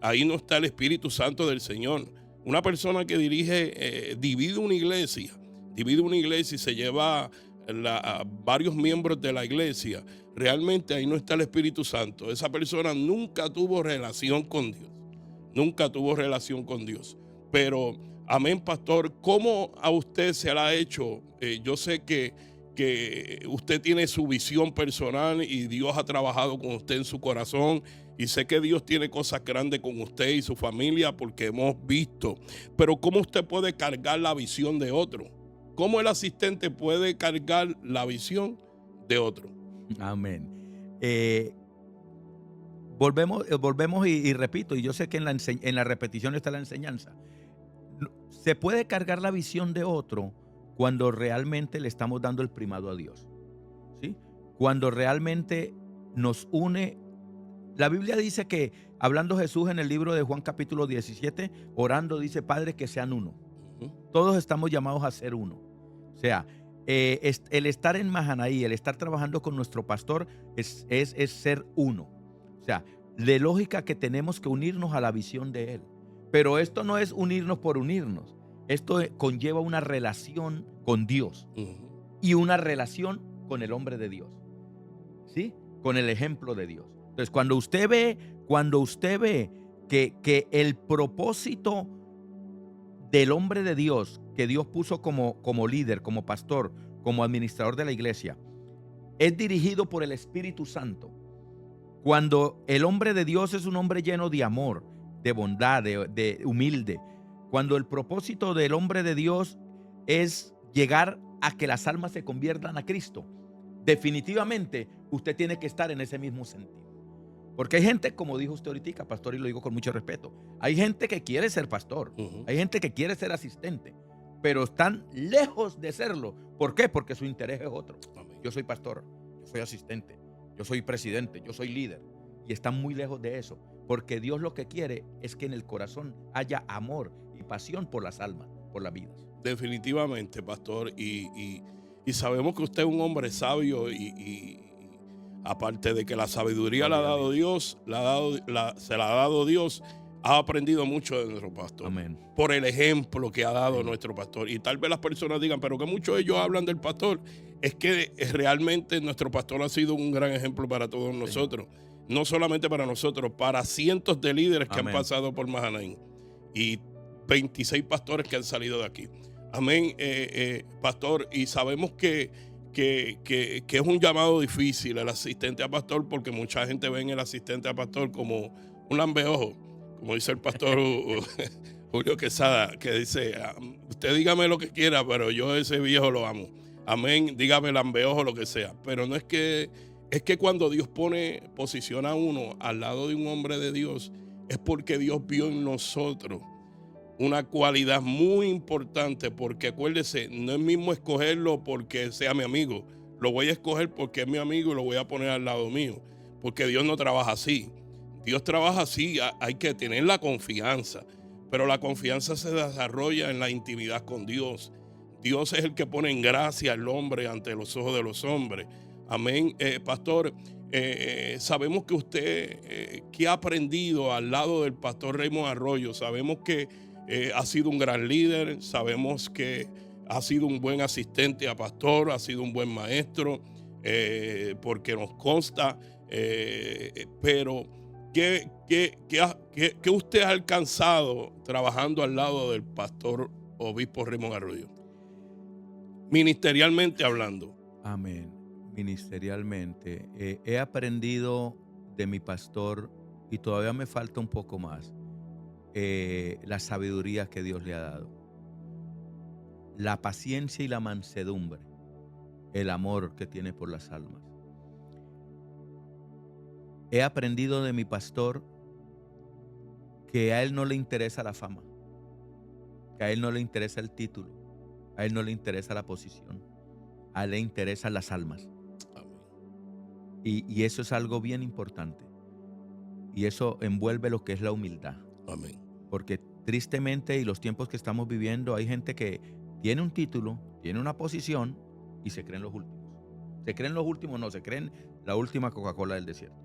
Ahí no está el Espíritu Santo del Señor. Una persona que divide una iglesia y se lleva a varios miembros de la iglesia, realmente ahí no está el Espíritu Santo. Esa persona nunca tuvo relación con Dios. Nunca tuvo relación con Dios. Pero, amén, pastor, ¿cómo a usted se la ha hecho? Yo sé que usted tiene su visión personal y Dios ha trabajado con usted en su corazón, y sé que Dios tiene cosas grandes con usted y su familia porque hemos visto, pero ¿cómo usted puede cargar la visión de otro? ¿Cómo el asistente puede cargar la visión de otro? Amén. Volvemos y repito, y yo sé que en la repetición está la enseñanza. Se puede cargar la visión de otro cuando realmente le estamos dando el primado a Dios, ¿sí? Cuando realmente nos une. La Biblia dice que, hablando Jesús en el libro de Juan capítulo 17, orando, dice: Padre, que sean uno. Todos estamos llamados a ser uno. O sea, el estar en Mahanaí, el estar trabajando con nuestro pastor es ser uno. O sea, de lógica que tenemos que unirnos a la visión de él. Pero esto no es unirnos por unirnos. Esto conlleva una relación con Dios y una relación con el hombre de Dios, ¿sí? Con el ejemplo de Dios. Entonces, cuando usted ve que el propósito del hombre de Dios, que Dios puso como líder, como pastor, como administrador de la iglesia, es dirigido por el Espíritu Santo, cuando el hombre de Dios es un hombre lleno de amor, de bondad, de humilde, cuando el propósito del hombre de Dios es llegar a que las almas se conviertan a Cristo, definitivamente usted tiene que estar en ese mismo sentido. Porque hay gente, como dijo usted ahorita, pastor, y lo digo con mucho respeto, hay gente que quiere ser pastor, hay gente que quiere ser asistente, pero están lejos de serlo. ¿Por qué? Porque su interés es otro. Yo soy pastor, yo soy asistente, yo soy presidente, yo soy líder, y están muy lejos de eso, porque Dios lo que quiere es que en el corazón haya amor y pasión por las almas, por las vidas. Definitivamente, pastor, y sabemos que usted es un hombre sabio y aparte de que la sabiduría la ha dado Dios, se la ha dado Dios, ha aprendido mucho de nuestro pastor. Amén. Por el ejemplo que ha dado nuestro pastor. Y tal vez las personas digan, pero que muchos de ellos hablan del pastor. Es que realmente nuestro pastor ha sido un gran ejemplo para todos nosotros. No solamente para nosotros, para cientos de líderes que han pasado por Mahanaim. Y 26 pastores que han salido de aquí. Amén, pastor. Y sabemos que es un llamado difícil el asistente a pastor, porque mucha gente ve en el asistente a pastor como un lambeojo, como dice el pastor Julio Quesada, que dice: usted dígame lo que quiera, pero yo a ese viejo lo amo. Amén, dígame lambeojo, lo que sea. Pero no es que cuando Dios posiciona a uno al lado de un hombre de Dios, es porque Dios vio en nosotros una cualidad muy importante, porque acuérdese, no es mismo escogerlo porque sea mi amigo, lo voy a escoger porque es mi amigo y lo voy a poner al lado mío, porque Dios no trabaja así. Dios trabaja así, hay que tener la confianza, pero la confianza se desarrolla en la intimidad con Dios. Dios es el que pone en gracia al hombre ante los ojos de los hombres. Amén. Pastor, sabemos que usted, que ha aprendido al lado del pastor Raymond Arroyo, sabemos que ha sido un gran líder, sabemos que ha sido un buen asistente a pastor, ha sido un buen maestro, porque nos consta, pero ¿qué usted ha alcanzado trabajando al lado del pastor obispo Raymond Arroyo? Ministerialmente hablando. Amén. Ministerialmente. He aprendido de mi pastor, y todavía me falta un poco más, la sabiduría que Dios le ha dado, la paciencia y la mansedumbre, el amor que tiene por las almas. He aprendido de mi pastor que a él no le interesa la fama, que a él no le interesa el título, a él no le interesa la posición, a él le interesan las almas. Y eso es algo bien importante. Y eso envuelve lo que es la humildad. Amén. Porque tristemente, y los tiempos que estamos viviendo, hay gente que tiene un título, tiene una posición y se creen los últimos. Se creen los últimos, no, se creen la última Coca-Cola del desierto.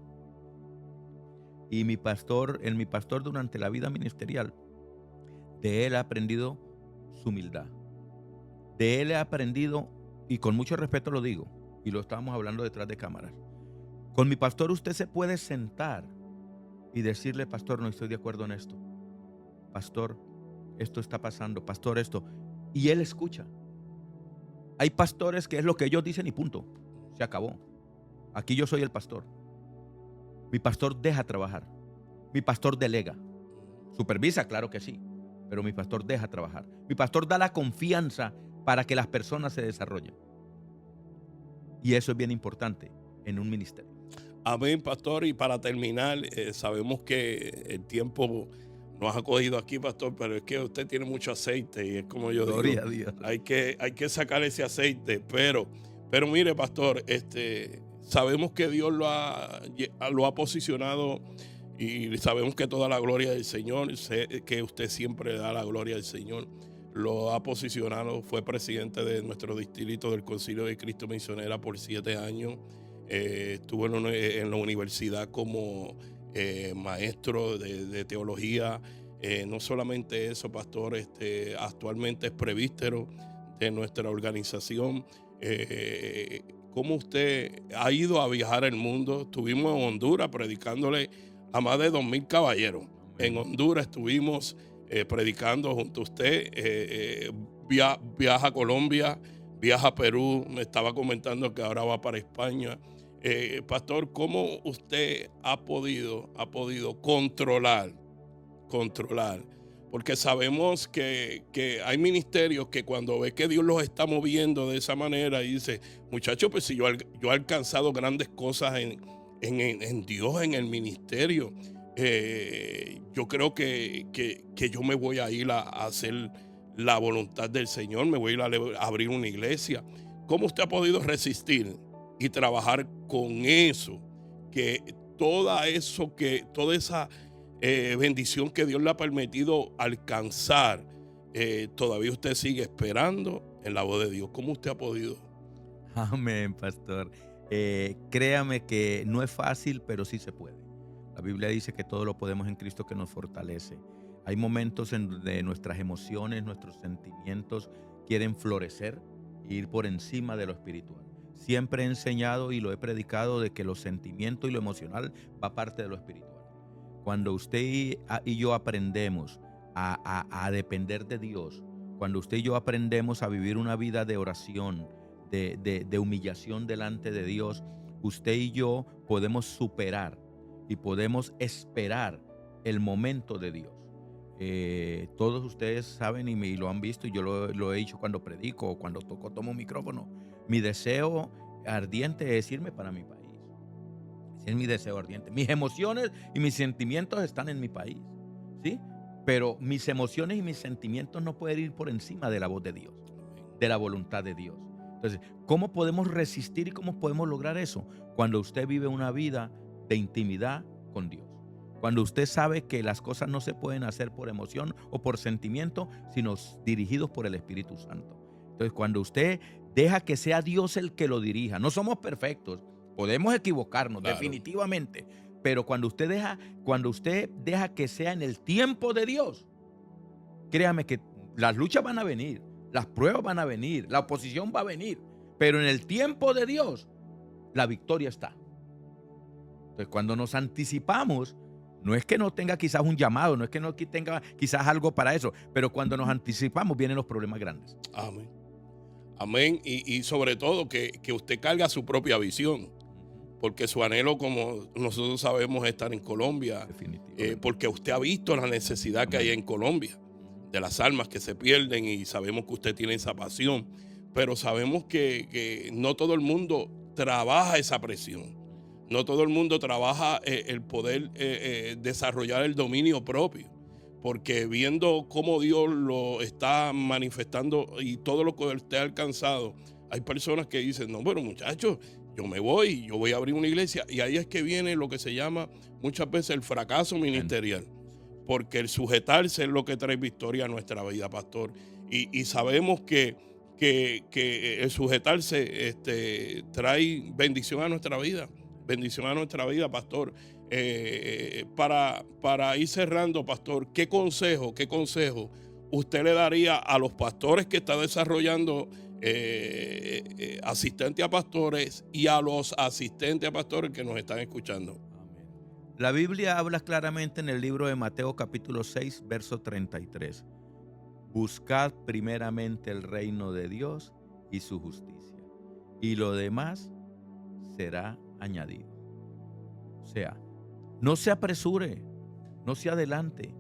Y en mi pastor durante la vida ministerial, de él he aprendido su humildad. De él he aprendido, y con mucho respeto lo digo, y lo estábamos hablando detrás de cámaras. Con mi pastor usted se puede sentar y decirle: pastor, no estoy de acuerdo en esto. Pastor, esto está pasando. Pastor, esto. Y él escucha. Hay pastores que es lo que ellos dicen y punto. Se acabó. Aquí yo soy el pastor. Mi pastor deja trabajar. Mi pastor delega. Supervisa, claro que sí. Pero mi pastor deja trabajar. Mi pastor da la confianza para que las personas se desarrollen. Y eso es bien importante en un ministerio. Amén, pastor. Y para terminar, sabemos que el tiempo nos ha cogido aquí, pastor, pero es que usted tiene mucho aceite y es como yo Gloria digo, a Dios. hay que sacar ese aceite, pero mire, pastor, sabemos que Dios lo ha posicionado y sabemos que toda la gloria del Señor, sé que usted siempre da la gloria al Señor, lo ha posicionado, fue presidente de nuestro distrito del Concilio de Cristo Misionera por 7 años, estuvo en la universidad como maestro de teología. No solamente eso, pastor, actualmente es presbítero de nuestra organización. ¿Cómo usted ha ido a viajar el mundo? Estuvimos en Honduras predicándole a más de 2,000 caballeros. En Honduras estuvimos predicando junto a usted. Viaja a Colombia, viaja a Perú. Me estaba comentando que ahora va para España. Pastor, ¿cómo usted ha podido controlar? Porque sabemos que hay ministerios que cuando ve que Dios los está moviendo de esa manera y dice: muchachos, pues si yo he alcanzado grandes cosas en Dios, en el ministerio, yo creo que yo me voy a ir a hacer la voluntad del Señor, me voy a ir a abrir una iglesia. ¿Cómo usted ha podido resistir y trabajar con eso? Que toda esa bendición que Dios le ha permitido alcanzar, todavía usted sigue esperando en la voz de Dios. ¿Cómo usted ha podido? Amén, pastor. Créame que no es fácil, pero sí se puede. La Biblia dice que todo lo podemos en Cristo que nos fortalece. Hay momentos en donde nuestras emociones, nuestros sentimientos quieren florecer e ir por encima de lo espiritual. Siempre he enseñado y lo he predicado de que los sentimientos y lo emocional va parte de lo espiritual. Cuando usted y yo aprendemos a depender de Dios, cuando usted y yo aprendemos a vivir una vida de oración, de humillación delante de Dios, usted y yo podemos superar y podemos esperar el momento de Dios. Todos ustedes saben y lo han visto, y yo lo he dicho cuando predico o cuando tomo un micrófono. Mi deseo ardiente es irme para mi país. Ese es mi deseo ardiente. Mis emociones y mis sentimientos están en mi país, ¿sí? Pero mis emociones y mis sentimientos no pueden ir por encima de la voz de Dios, de la voluntad de Dios. Entonces, ¿cómo podemos resistir y cómo podemos lograr eso? Cuando usted vive una vida de intimidad con Dios. Cuando usted sabe que las cosas no se pueden hacer por emoción o por sentimiento, sino dirigidos por el Espíritu Santo. Entonces, cuando usted deja que sea Dios el que lo dirija, no somos perfectos, podemos equivocarnos, Claro. definitivamente, pero cuando usted deja que sea en el tiempo de Dios, créame que las luchas van a venir, las pruebas van a venir, la oposición va a venir, pero en el tiempo de Dios, la victoria está. Entonces, cuando nos anticipamos, no es que no tenga quizás un llamado, no es que no tenga quizás algo para eso, pero cuando nos anticipamos vienen los problemas grandes. Amén. Amén. Y sobre todo que usted carga su propia visión, porque su anhelo, como nosotros sabemos, es estar en Colombia, Definitivamente. porque usted ha visto la necesidad que hay en Colombia, de las almas que se pierden, y sabemos que usted tiene esa pasión, pero sabemos que no todo el mundo trabaja esa presión. No todo el mundo trabaja el poder desarrollar el dominio propio, porque viendo cómo Dios lo está manifestando y todo lo que usted ha alcanzado, hay personas que dicen, no, bueno, muchachos, yo me voy, yo voy a abrir una iglesia, y ahí es que viene lo que se llama muchas veces el fracaso ministerial, porque el sujetarse es lo que trae victoria a nuestra vida, pastor, y sabemos que el sujetarse trae bendición a nuestra vida. Bendición a nuestra vida, pastor. Para ir cerrando, pastor, ¿qué consejo usted le daría a los pastores que está desarrollando asistente a pastores y a los asistentes a pastores que nos están escuchando? Amén. La Biblia habla claramente en el libro de Mateo capítulo 6, verso 33. Buscad primeramente el reino de Dios y su justicia, y lo demás será añadido. O sea, no se apresure, no se adelante,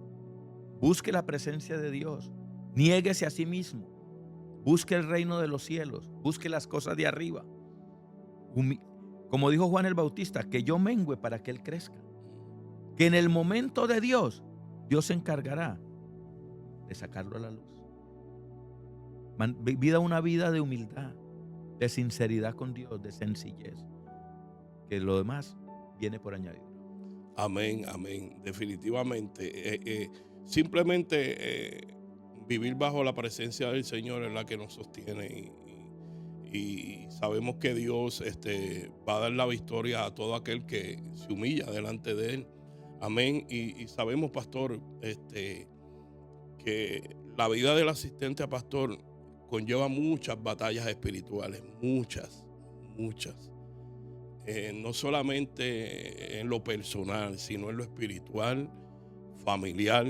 busque la presencia de Dios, niéguese a sí mismo, busque el reino de los cielos, busque las cosas de arriba. Como dijo Juan el Bautista, que yo mengüe para que Él crezca, que en el momento de Dios, Dios se encargará de sacarlo a la luz. Una vida de humildad, de sinceridad con Dios, de sencillez, que lo demás viene por añadir. Amén, amén. Definitivamente. Simplemente vivir bajo la presencia del Señor es la que nos sostiene, y sabemos que Dios va a dar la victoria a todo aquel que se humilla delante de Él. Amén. Y sabemos, pastor, que la vida del asistente a pastor conlleva muchas batallas espirituales, muchas. No solamente en lo personal, sino en lo espiritual, familiar,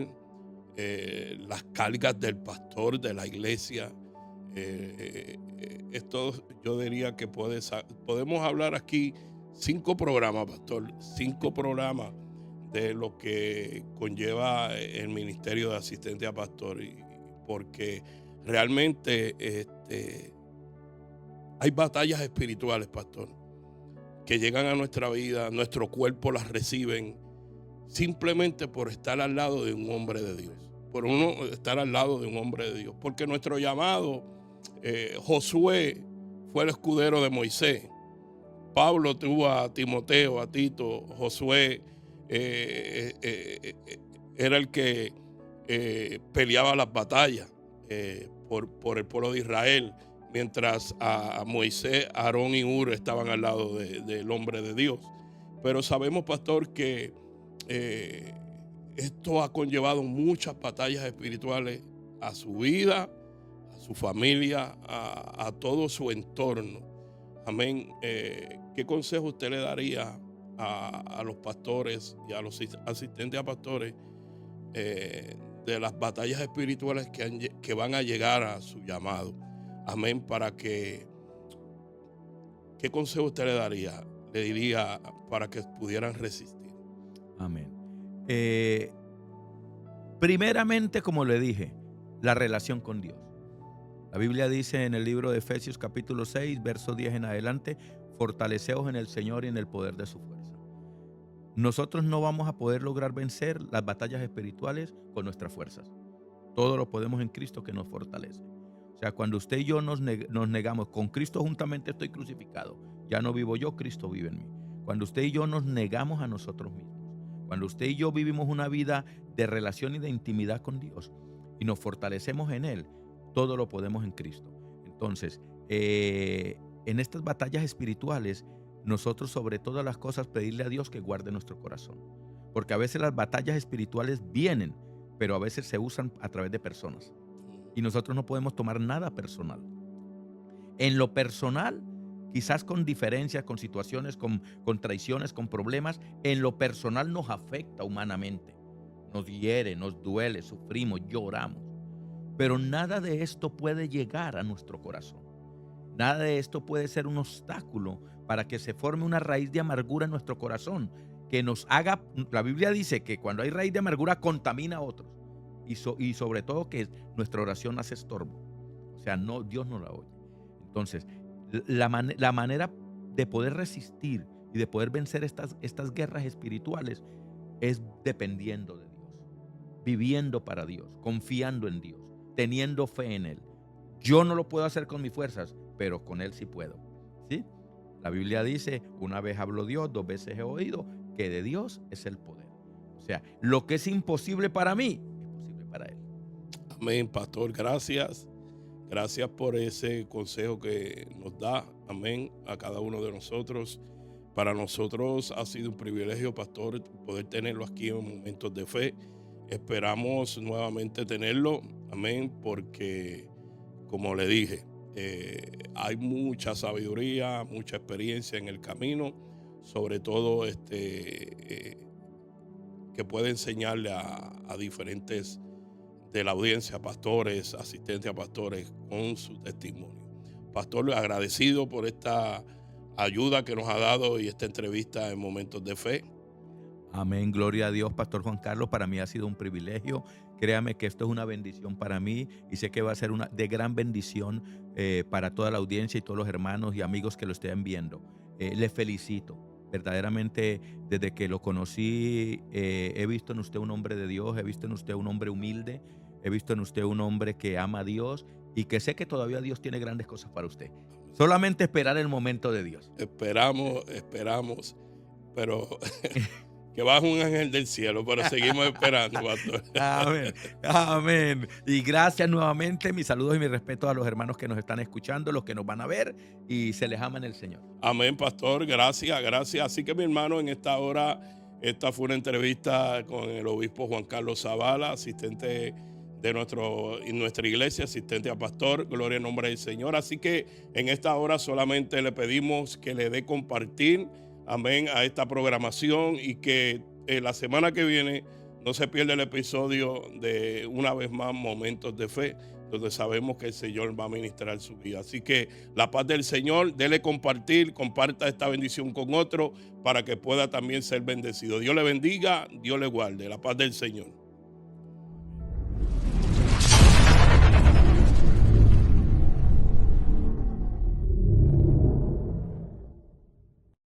las cargas del pastor, de la iglesia. Esto yo diría que podemos hablar aquí 5 programas, pastor, 5 programas de lo que conlleva el ministerio de asistente a pastor, porque realmente hay batallas espirituales, pastor, que llegan a nuestra vida, nuestro cuerpo las reciben simplemente por estar al lado de un hombre de Dios, por uno estar al lado de un hombre de Dios, porque nuestro llamado, Josué fue el escudero de Moisés, Pablo tuvo a Timoteo, a Tito, Josué era el que peleaba las batallas por el pueblo de Israel, mientras a Moisés, Aarón y Hur estaban al lado del hombre de Dios. Pero sabemos, pastor, que esto ha conllevado muchas batallas espirituales a su vida, a su familia, a todo su entorno. Amén. ¿Qué consejo usted le daría a los pastores y a los asistentes a pastores de las batallas espirituales que van a llegar a su llamado? Amén. ¿Qué consejo usted le diría para que pudieran resistir? Amén. Primeramente, como le dije, la relación con Dios. La Biblia dice en el libro de Efesios capítulo 6, verso 10 en adelante, fortaleceos en el Señor y en el poder de su fuerza. Nosotros no vamos a poder lograr vencer las batallas espirituales con nuestras fuerzas. Todo lo podemos en Cristo que nos fortalece. O sea, cuando usted y yo nos negamos, con Cristo juntamente estoy crucificado. Ya no vivo yo, Cristo vive en mí. Cuando usted y yo nos negamos a nosotros mismos, Cuando usted y yo vivimos una vida de relación y de intimidad con Dios y nos fortalecemos en Él, todo lo podemos en Cristo. Entonces, en estas batallas espirituales, nosotros sobre todas las cosas pedirle a Dios que guarde nuestro corazón. Porque a veces las batallas espirituales vienen, pero a veces se usan a través de personas. Y nosotros no podemos tomar nada personal. En lo personal, quizás con diferencias, con situaciones, con traiciones, con problemas, en lo personal nos afecta humanamente. Nos hiere, nos duele, sufrimos, lloramos. Pero nada de esto puede llegar a nuestro corazón. Nada de esto puede ser un obstáculo para que se forme una raíz de amargura en nuestro corazón, que nos haga, la Biblia dice que cuando hay raíz de amargura contamina a otros y sobre todo que nuestra oración hace estorbo. O sea, no, Dios no la oye. Entonces, la manera de poder resistir y de poder vencer estas guerras espirituales es dependiendo de Dios, viviendo para Dios, confiando en Dios, teniendo fe en Él. Yo no lo puedo hacer con mis fuerzas, pero con Él sí puedo. ¿Sí? La Biblia dice, una vez habló Dios, 2 veces he oído, que de Dios es el poder. O sea, lo que es imposible para mí, es posible para Él. Amén, pastor, gracias. Gracias por ese consejo que nos da, amén, a cada uno de nosotros. Para nosotros ha sido un privilegio, pastor, poder tenerlo aquí en Momentos de Fe. Esperamos nuevamente tenerlo, amén, porque, como le dije, hay mucha sabiduría, mucha experiencia en el camino, sobre todo que puede enseñarle a diferentes de la audiencia, pastores, asistentes a pastores, con su testimonio. Pastor, agradecido por esta ayuda que nos ha dado y esta entrevista en Momentos de Fe. Amén, gloria a Dios, Pastor Juan Carlos. Para mí ha sido un privilegio. Créame que esto es una bendición para mí y sé que va a ser una de gran bendición para toda la audiencia y todos los hermanos y amigos que lo estén viendo. Le felicito. Verdaderamente, desde que lo conocí, he visto en usted un hombre de Dios, he visto en usted un hombre humilde, he visto en usted un hombre que ama a Dios y que sé que todavía Dios tiene grandes cosas para usted. Solamente esperar el momento de Dios. Esperamos, pero que baje un ángel del cielo, pero seguimos esperando, pastor. Amén, amén. Y gracias nuevamente, mis saludos y mi respeto a los hermanos que nos están escuchando, los que nos van a ver y se les ama en el Señor. Amén, pastor, gracias. Así que mi hermano, en esta hora, esta fue una entrevista con el obispo Juan Carlos Zavala, asistente de nuestra iglesia, asistente a pastor, gloria en nombre del Señor. Así que en esta hora solamente le pedimos que le dé compartir, amén, a esta programación y que la semana que viene no se pierda el episodio de una vez más Momentos de Fe, donde sabemos que el Señor va a ministrar su vida. Así que la paz del Señor, dele compartir, comparta esta bendición con otro para que pueda también ser bendecido. Dios le bendiga, Dios le guarde. La paz del Señor.